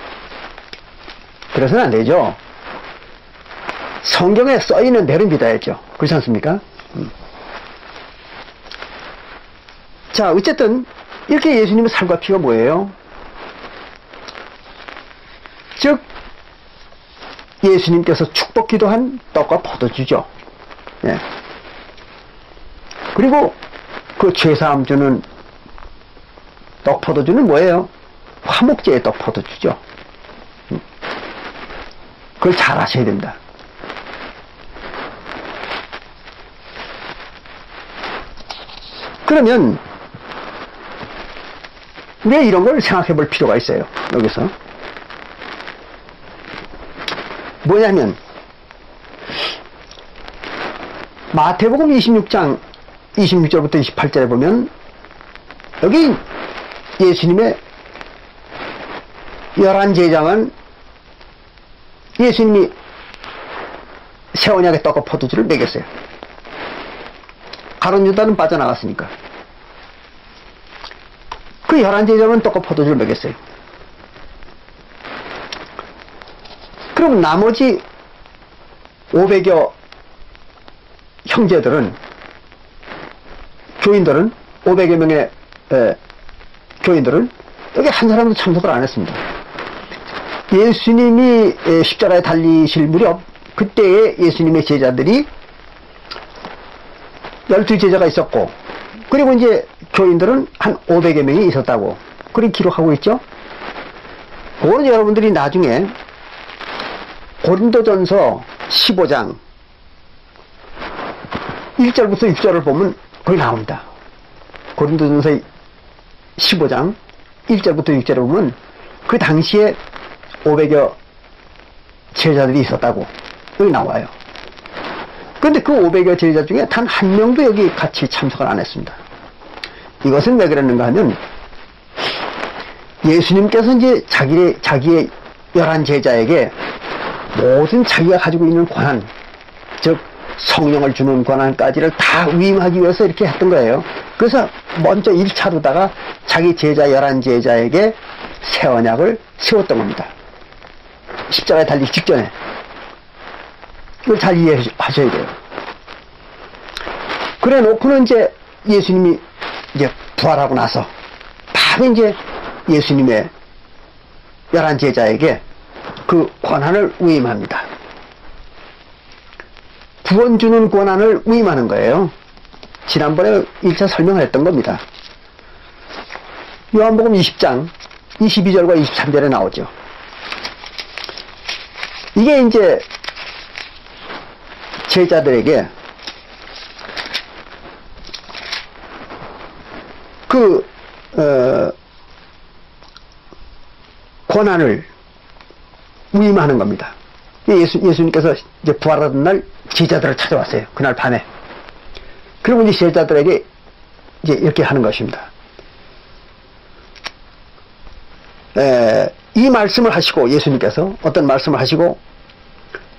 그래서는 안 되죠. 성경에 써있는 대로 믿어야죠. 그렇지 않습니까? 자, 어쨌든 이렇게 예수님의 살과 피가 뭐예요? 즉 예수님께서 축복 기도한 떡과 포도주죠. 예. 그리고 그 죄사함 주는 떡 포도주는 뭐예요? 화목제의 떡 포도주죠. 그걸 잘 아셔야 된다. 그러면 왜 이런 걸 생각해 볼 필요가 있어요? 여기서 뭐냐면 마태복음 26장 26절부터 28절에 보면 여기 예수님의 11제자는 예수님이 새 언약의 떡과 포도주를 먹였어요. 가룟 유다는 빠져나갔으니까. 그 11제자는 떡과 포도주를 먹였어요. 그럼 나머지 500여 형제들은, 교인들은, 500여 명의 교인들은 여기 한 사람도 참석을 안 했습니다. 예수님이 십자가에 달리실 무렵 그때의 예수님의 제자들이 12제자가 있었고, 그리고 이제 교인들은 한 500여 명이 있었다고 그렇게 기록하고 있죠. 그거는 여러분들이 나중에 고린도전서 15장 1절부터 6절을 보면 거기 나옵니다. 고린도전서 15장 1절부터 6절을 보면 그 당시에 500여 제자들이 있었다고 여기 나와요. 그런데 그 500여 제자 중에 단 한 명도 여기 같이 참석을 안 했습니다. 이것은 왜 그랬는가 하면 예수님께서 이제 자기의 11제자에게 모든 자기가 가지고 있는 권한, 즉 성령을 주는 권한까지를 다 위임하기 위해서 이렇게 했던 거예요. 그래서 먼저 1차로다가 자기 제자 11제자에게 새 언약을 세웠던 겁니다. 십자가에 달리기 직전에. 이걸 잘 이해하셔야 돼요. 그래 놓고는 이제 예수님이 이제 부활하고 나서 바로 이제 예수님의 11제자에게 그 권한을 위임합니다. 구원 주는 권한을 위임하는 거예요. 지난번에 1차 설명을 했던 겁니다. 요한복음 20장 22절과 23절에 나오죠. 이게 이제 제자들에게 권한을 위임하는 겁니다. 예수님께서 이제 부활하던 날 제자들을 찾아왔어요. 그날 밤에. 그리고 이제 제자들에게 이제 이렇게 하는 것입니다. 이 말씀을 하시고, 예수님께서 어떤 말씀을 하시고,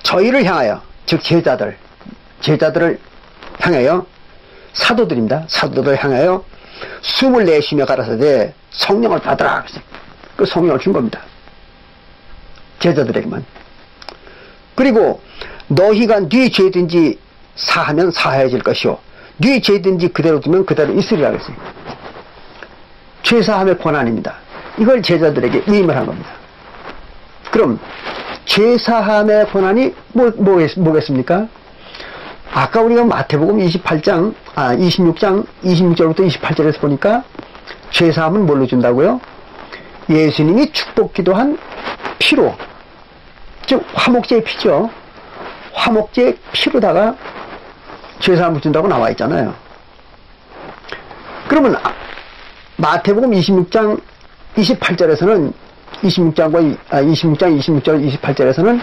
저희를 향하여, 즉 제자들을 향하여, 사도들입니다. 사도들을 향하여 숨을 내쉬며 가라사대 성령을 받으라. 그 성령을 준 겁니다. 제자들에게만. 그리고 너희가 네 죄든지 사하면 사하여질 것이요 네 죄든지 그대로 두면 그대로 있으리라 그랬어요. 죄사함의 권한입니다. 이걸 제자들에게 위임을 한 겁니다. 그럼 죄사함의 권한이 뭐겠습니까? 아까 우리가 마태복음 26장 26절부터 28절에서 보니까 죄사함은 뭘로 준다고요? 예수님이 축복 기도한 피로, 즉 화목제의 피죠. 화목제의 피로다가 죄사함을 준다고 나와 있잖아요. 그러면 마태복음 26장 28절에서는 26장 26절 28절에서는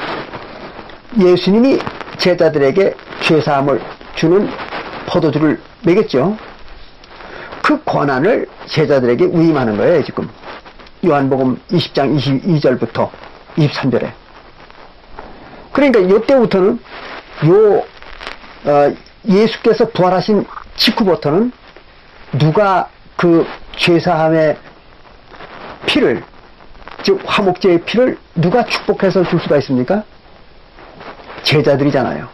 예수님이 제자들에게 죄사함을 주는 포도주를 먹였죠. 그 권한을 제자들에게 위임하는 거예요. 지금 요한복음 20장 22절부터 23절에. 그러니까 이때부터는 예수께서 부활하신 직후부터는 누가 그 죄사함의 피를, 즉 화목제의 피를 누가 축복해서 줄 수가 있습니까? 제자들이잖아요.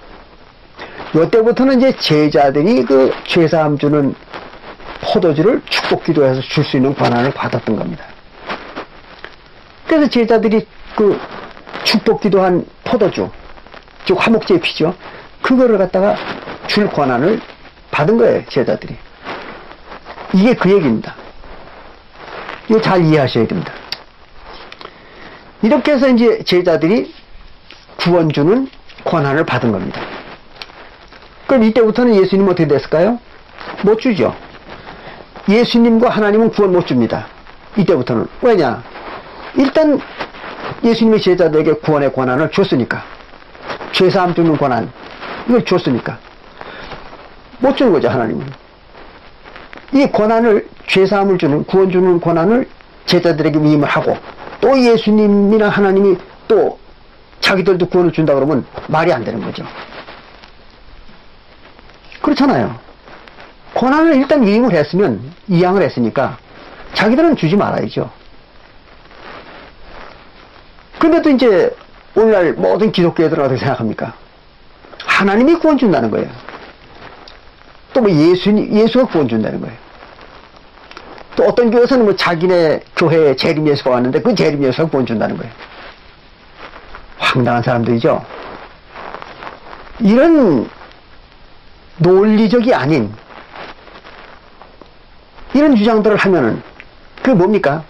이때부터는 이제 제자들이 그 죄사함 주는 포도주를 축복 기도해서 줄 수 있는 권한을 받았던 겁니다. 그래서 제자들이 그 축복 기도한 포도주, 즉 화목제의 피죠. 그거를 갖다가 줄 권한을 받은 거예요, 제자들이. 이게 그 얘기입니다. 이거 잘 이해하셔야 됩니다. 이렇게 해서 이제 제자들이 구원 주는 권한을 받은 겁니다. 그럼 이때부터는 예수님은 어떻게 됐을까요? 못 주죠. 예수님과 하나님은 구원 못 줍니다. 이때부터는. 왜냐? 일단 예수님의 제자들에게 구원의 권한을 줬으니까. 죄사함 주는 권한, 이걸 줬으니까. 못 주는 거죠, 하나님은. 이 권한을, 죄사함을 주는, 구원 주는 권한을 제자들에게 위임을 하고, 또 예수님이나 하나님이 또 자기들도 구원을 준다 그러면 말이 안 되는 거죠. 그렇잖아요. 권한을 일단 위임을 했으면, 이양을 했으니까 자기들은 주지 말아야죠. 근데도 이제 오늘날 모든 기독교애들은 어떻게 생각합니까? 하나님이 구원 준다는 거예요. 또 뭐 예수가 구원 준다는 거예요. 또 어떤 교회에서는 뭐 자기네 교회에 재림 예수가 왔는데 그 재림 예수가 구원 준다는 거예요. 황당한 사람들이죠. 이런 논리적이 아닌 이런 주장들을 하면은 그게 뭡니까?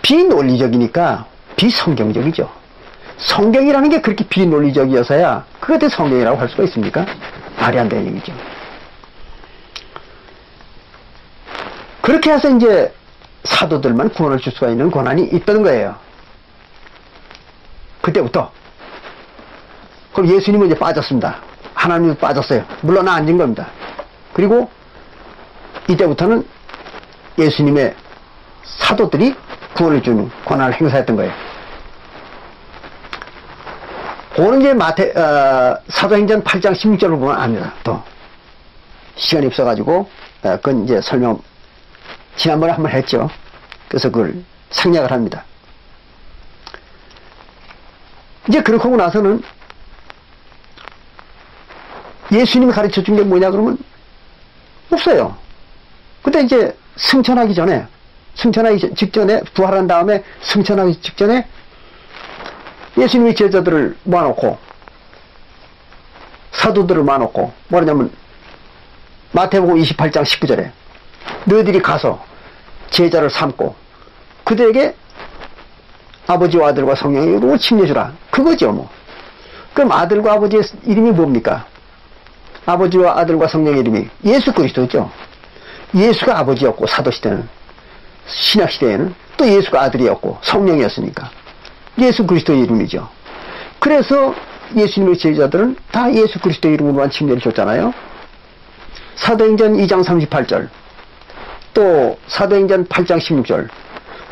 비논리적이니까 비성경적이죠. 성경이라는 게 그렇게 비논리적이어서야 그것도 성경이라고 할 수가 있습니까? 말이 안 되는 얘기죠. 그렇게 해서 이제 사도들만 구원을 줄 수가 있는 권한이 있던 거예요. 그때부터. 그럼 예수님은 이제 빠졌습니다. 하나님도 빠졌어요. 물러나 앉은 겁니다. 그리고 이때부터는 예수님의 사도들이 구원을 주는 권한을 행사했던 거예요. 그거는 이제 사도행전 8장 16절을 보면 압니다. 또 시간이 없어가지고 그건 이제 설명 지난번에 한번 했죠. 그래서 그걸 생략을 합니다. 이제 그렇게 하고 나서는 예수님이 가르쳐 준 게 뭐냐 그러면 없어요. 근데 이제 승천하기 직전에 부활한 다음에 승천하기 직전에 예수님이 제자들을 모아놓고 사도들을 모아놓고 뭐냐면 마태복음 28장 19절에 너희들이 가서 제자를 삼고 그들에게 아버지와 아들과 성령의 이름으로 침례주라. 그거죠 뭐. 그럼 아들과 아버지의 이름이 뭡니까? 아버지와 아들과 성령의 이름이 예수 그리스도죠. 예수가 아버지였고 사도시대는, 신약시대에는 또 예수가 아들이었고 성령이었으니까 예수 그리스도의 이름이죠. 그래서 예수님의 제자들은 다 예수 그리스도의 이름으로만 침례를 줬잖아요. 사도행전 2장 38절, 또 사도행전 8장 16절,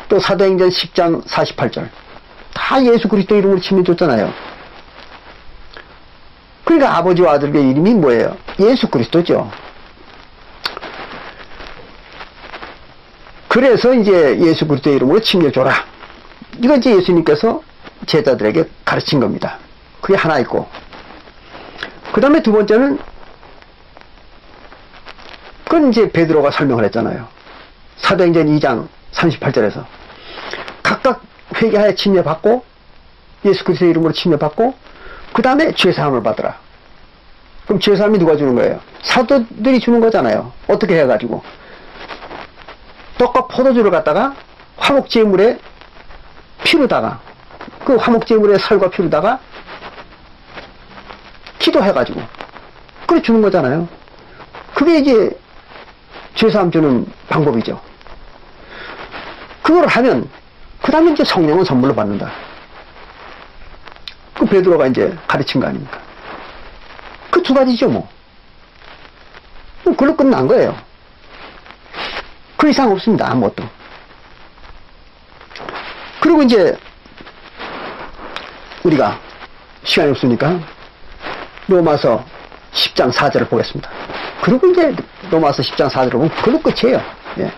또 사도행전 10장 48절 다 예수 그리스도의 이름으로 침례 줬잖아요. 그러니까 아버지와 아들의 이름이 뭐예요? 예수 그리스도죠. 그래서 이제 예수 그리스도의 이름으로 침례 줘라. 이거 이제 예수님께서 제자들에게 가르친 겁니다. 그게 하나 있고, 그 다음에 두 번째는 그건 이제 베드로가 설명을 했잖아요. 사도행전 2장 38절에서 각각 회개하여 침례받고 예수 그리스도의 이름으로 침례받고 그 다음에 죄사함을 받으라. 그럼 죄사함이 누가 주는 거예요? 사도들이 주는 거잖아요. 어떻게 해가지고 떡과 포도주를 갖다가 화목제물에 피우다가 그 화목제물에 살과 피우다가 기도해가지고 그래 주는 거잖아요. 그게 이제 죄사함 주는 방법이죠. 그걸 하면 그 다음에 이제 성령은 선물로 받는다. 그 베드로가 이제 가르친 거 아닙니까? 그 두 가지죠 뭐. 그걸로 끝난 거예요. 그 이상 없습니다. 아무것도. 그리고 이제 우리가 시간이 없으니까 로마서 10장 4절을 보겠습니다. 그리고 이제 로마서 10장 4절을 보면 그걸로 끝이에요. 예.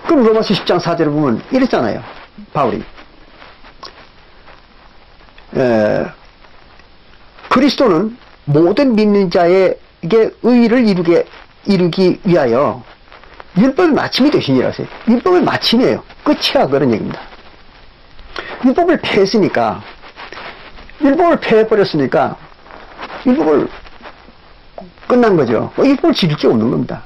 그럼 로마서 10장 4절을 보면 이랬잖아요. 바울이 그리스도는 모든 믿는 자에게 의의를 이루기 위하여 율법의 마침이 되시니라세요. 율법의 마침이에요. 끝이야 그런 얘기입니다. 율법을 폐했으니까, 율법을 폐해버렸으니까 율법을 끝난 거죠. 율법을 지킬 게 없는 겁니다.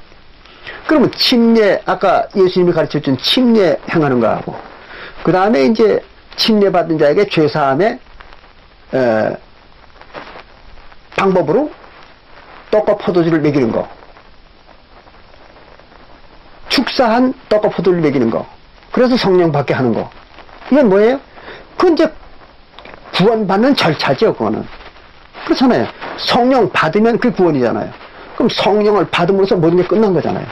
그러면 침례, 아까 예수님이 가르쳐준 침례 행하는 거하고 그 다음에 이제 침례 받은 자에게 죄사함의 방법으로 떡과 포도주를 먹이는 거, 축사한 떡과 포도주를 먹이는 거, 그래서 성령 받게 하는 거, 이건 뭐예요? 그건 이제 구원받는 절차죠. 그거는 그렇잖아요. 성령 받으면 그게 구원이잖아요. 그럼 성령을 받음으로써 모든 게 끝난 거잖아요.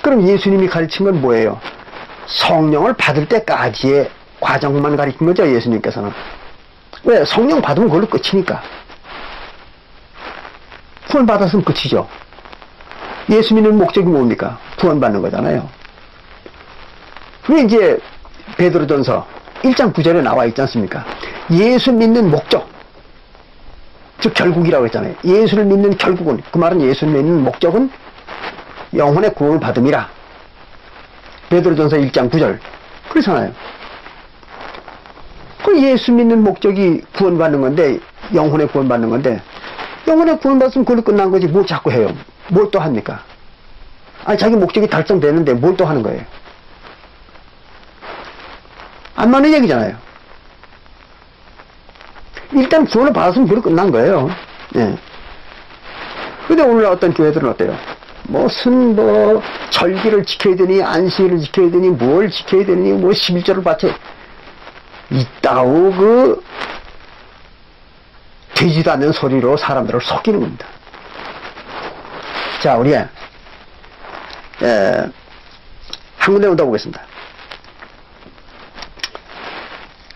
그럼 예수님이 가르친 건 뭐예요? 성령을 받을 때까지의 과정만 가르친 거죠. 예수님께서는. 왜? 성령 받으면 그걸로 끝이니까. 구원 받았으면 끝이죠. 예수 믿는 목적이 뭡니까? 구원 받는 거잖아요. 그게 이제 베드로전서 1장 9절에 나와 있지 않습니까? 예수 믿는 목적, 즉 결국이라고 했잖아요. 예수를 믿는 결국은, 그 말은 예수를 믿는 목적은 영혼의 구원을 받음이라. 베드로전서 1장 9절 그렇잖아요. 그 예수 믿는 목적이 구원받는 건데, 영혼의 구원받는 건데, 영혼의 구원받으면 그걸로 끝난 거지 뭘 자꾸 해요. 뭘 또 합니까? 아니 자기 목적이 달성되는데 뭘 또 하는 거예요. 안 맞는 얘기잖아요. 일단 구원을 받았으면 그걸로 끝난 거예요. 예. 근데 오늘 어떤 교회들은 어때요? 무슨 절기를 지켜야 되니, 안식일을 지켜야 되니, 뭘 지켜야 되니, 11절을 바쳐. 이따우 그 되지도 않는 소리로 사람들을 속이는 겁니다. 자, 우리 한 군데만 더 보겠습니다.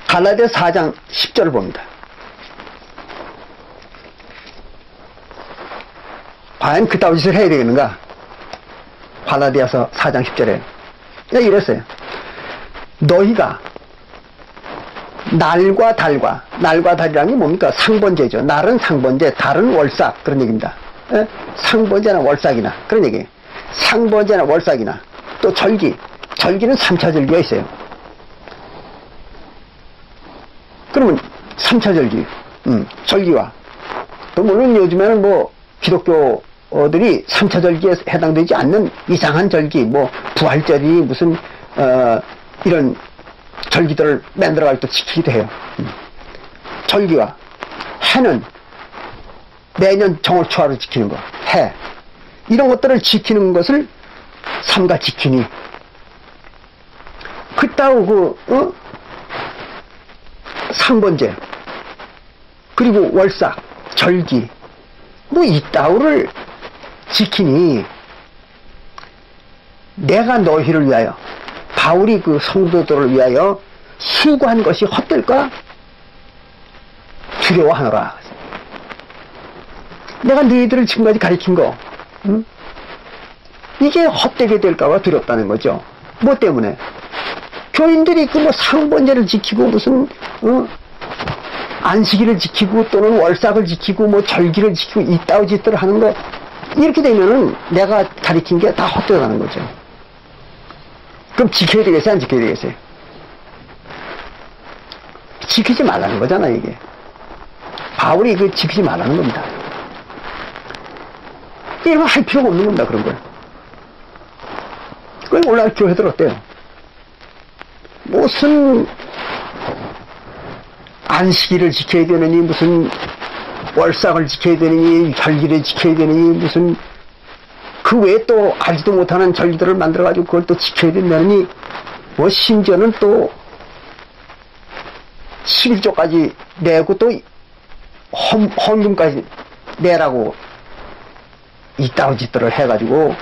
갈라디아 4장 10절을 봅니다. 과연 그따위 짓을 해야 되겠는가? 갈라디아서 4장 10절에 이랬어요. 너희가 날과 달이라는 게 뭡니까? 상번제죠. 날은 상번제, 달은 월삭, 그런 얘기입니다. 에? 상번제나 월삭이나 그런 얘기예요. 상번제나 월삭이나 또 절기는 3차 절기가 있어요. 그러면 3차 절기, 절기와 또 물론 요즘에는 뭐 기독교들이 3차 절기에 해당되지 않는 이상한 절기, 뭐 부활절이 무슨 이런 절기들을 만들어가지고 또 지키기도 해요. 절기와 해는 매년 정월초하루 지키는 거, 해 이런 것들을 지키는 것을 삼가 지키니 그따우 상번제 그리고 월삭, 절기 뭐 이따우를 지키니 내가 너희를 위하여 바울이 그 성도들을 위하여 수고한 것이 헛될까? 두려워하노라. 내가 너희들을 지금까지 가르친 거 이게 헛되게 될까봐 두렵다는 거죠. 뭐 때문에? 교인들이 그 뭐 상번제를 지키고 무슨 안식일을 지키고 또는 월삭을 지키고 뭐 절기를 지키고 이따위 짓들을 하는 거 이렇게 되면은 내가 가르친 게 다 헛되다는 거죠. 그럼 지켜야 되겠어요? 안 지켜야 되겠어요? 지키지 말라는 거잖아, 이게. 바울이 그 지키지 말라는 겁니다. 이런 거 할 필요가 없는 겁니다, 그런 걸. 그걸 올라갈 교회들 어때요? 무슨 안식일을 지켜야 되느니, 무슨 월삭을 지켜야 되느니, 절기를 지켜야 되느니, 무슨 그 외에 또 알지도 못하는 절기들을 만들어가지고 그걸 또 지켜야 된다느니, 뭐 심지어는 또 11조까지 내고 또 헌금까지 내라고 이따위 짓들을 해가지고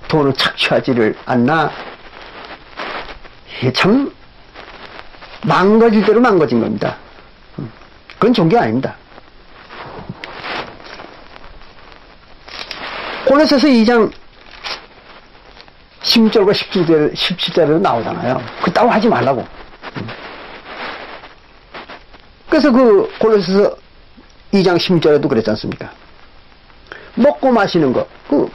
돈을 착취하지를 않나. 이게 참 망가질 대로 망가진 겁니다. 그건 종교 아닙니다. 골로새서 2장 16절과 17절에도 나오잖아요. 그따위 하지 말라고. 그래서 그 골로새서 2장 16절에도 그랬지 않습니까? 먹고 마시는 것, 그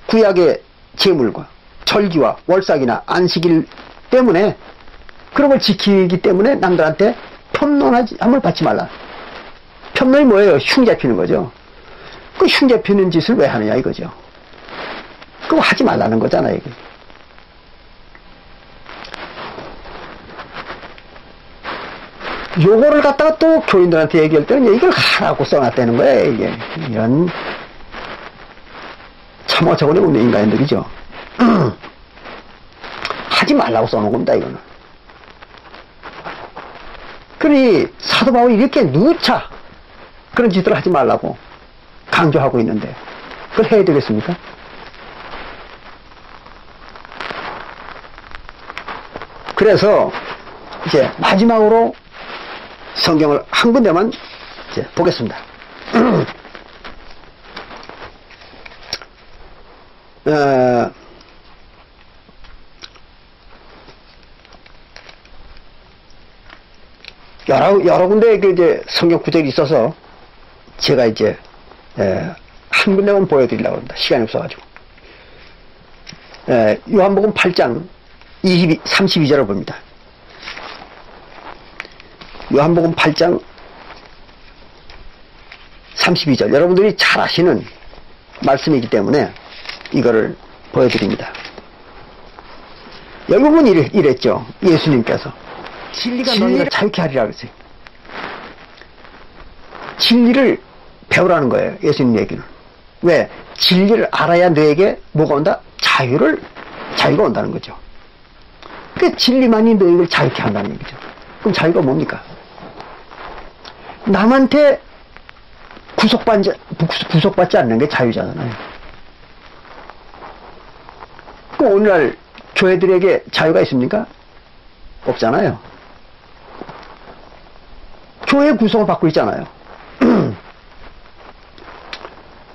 구약의 제물과 절기와 월삭이나 안식일 때문에 그런 걸 지키기 때문에 남들한테 편론함을 받지 말라. 편론이 뭐예요? 흉잡히는 거죠. 그 흉잡히는 짓을 왜 하느냐 이거죠. 그거 하지 말라는 거잖아요, 이게. 요거를 갖다가 또 교인들한테 얘기할 때는 이걸 하라고 써놨다는 거예요, 이게. 이런 참 어처구니 없는 인간들이죠. 하지 말라고 써놓은 겁니다, 이거는. 그러니 사도 바울이 이렇게 누차 그런 짓들을 하지 말라고 강조하고 있는데 그걸 해야 되겠습니까? 그래서 이제 마지막으로 성경을 한 군데만 이제 보겠습니다. 여러 군데 그 이제 성경 구절이 있어서 제가 이제 한 군데만 보여드리려고 합니다. 시간이 없어가지고. 요한복음 8장 32절을 봅니다. 요한복음 8장 32절. 여러분들이 잘 아시는 말씀이기 때문에 이거를 보여드립니다. 결국은 이랬죠. 예수님께서. 진리가 너희를 자유케 하리라 그랬어요. 진리를 배우라는 거예요. 예수님 얘기는. 왜? 진리를 알아야 너에게 뭐가 온다? 자유가 온다는 거죠. 그 진리만이 너희를 자유케 한다는 얘기죠. 그럼 자유가 뭡니까? 남한테 구속받지 않는 게 자유잖아요. 그럼 오늘날 교회들에게 자유가 있습니까? 없잖아요. 교회 구속을 받고 있잖아요.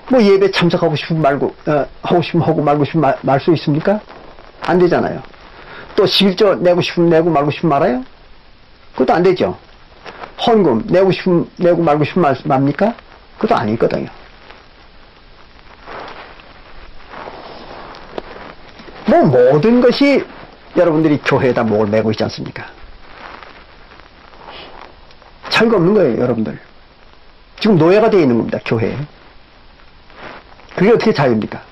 뭐 예배 참석하고 싶으면 말고, 하고 싶으면 하고 말고 싶으면 말 수 있습니까? 안 되잖아요. 또 11조 내고 싶으면 내고 말고 싶으면 말아요? 그것도 안 되죠. 헌금 내고 싶으면 내고 말고 싶으면 맙니까? 그것도 아니거든요. 뭐 모든 것이 여러분들이 교회에다 목을 메고 있지 않습니까? 자유가 없는 거예요, 여러분들. 지금 노예가 되어 있는 겁니다, 교회에. 그게 어떻게 자유입니까?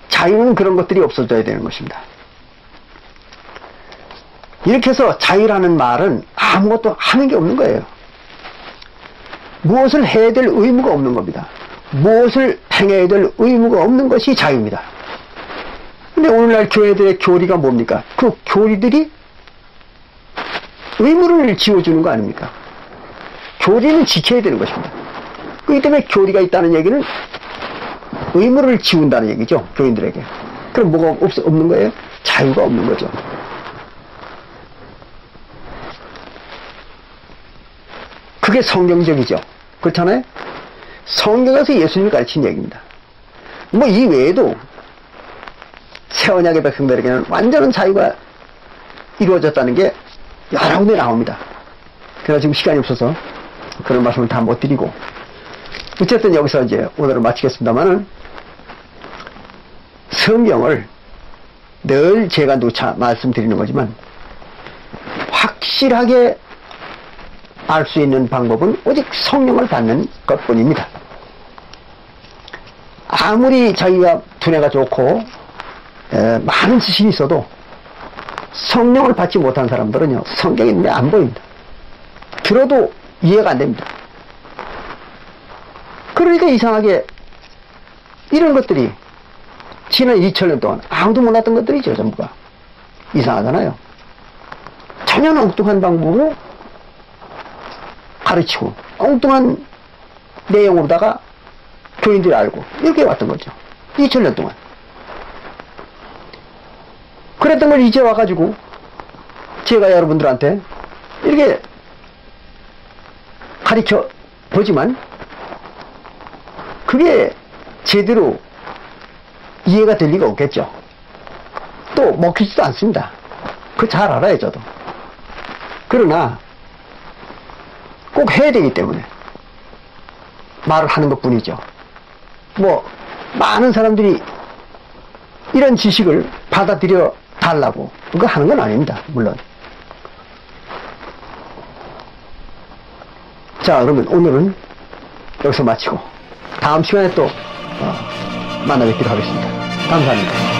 자유는 그런 것들이 없어져야 되는 것입니다. 이렇게 해서 자유라는 말은 아무것도 하는 게 없는 거예요. 무엇을 해야 될 의무가 없는 겁니다. 무엇을 행해야 될 의무가 없는 것이 자유입니다. 근데 오늘날 교회들의 교리가 뭡니까? 그 교리들이 의무를 지워주는 거 아닙니까? 교리는 지켜야 되는 것입니다. 그렇기 때문에 교리가 있다는 얘기는 의무를 지운다는 얘기죠, 교인들에게. 그럼 뭐가 없는 거예요? 자유가 없는 거죠. 그게 성경적이죠. 그렇잖아요? 성경에서 예수님이 가르친 얘기입니다. 뭐 이 외에도 새 언약의 백성들에게는 완전한 자유가 이루어졌다는 게 여러 군데 나옵니다. 그래서 지금 시간이 없어서 그런 말씀을 다 못 드리고, 어쨌든 여기서 이제 오늘은 마치겠습니다만은, 성경을 늘 제가 누차 말씀드리는 거지만 확실하게 알 수 있는 방법은 오직 성령을 받는 것뿐입니다. 아무리 자기가 두뇌가 좋고 많은 지식이 있어도 성령을 받지 못한 사람들은요, 성경이 눈에 안 보입니다. 들어도 이해가 안 됩니다. 그러니까 이상하게 이런 것들이 지난 2000년 동안 아무도 몰랐던 것들이죠, 전부가. 이상하잖아요. 전혀 엉뚱한 방법으로 가르치고 엉뚱한 내용으로다가 교인들이 알고 이렇게 왔던 거죠. 2000년 동안. 그랬던 걸 이제 와가지고 제가 여러분들한테 이렇게 가르쳐 보지만 그게 제대로 이해가 될 리가 없겠죠. 또 먹히지도 않습니다. 그거 잘 알아요, 저도. 그러나 꼭 해야 되기 때문에 말을 하는 것 뿐이죠. 뭐 많은 사람들이 이런 지식을 받아들여 달라고 그거 하는 건 아닙니다, 물론. 자, 그러면 오늘은 여기서 마치고 다음 시간에 또 만나 뵙기로 하겠습니다. 감사합니다.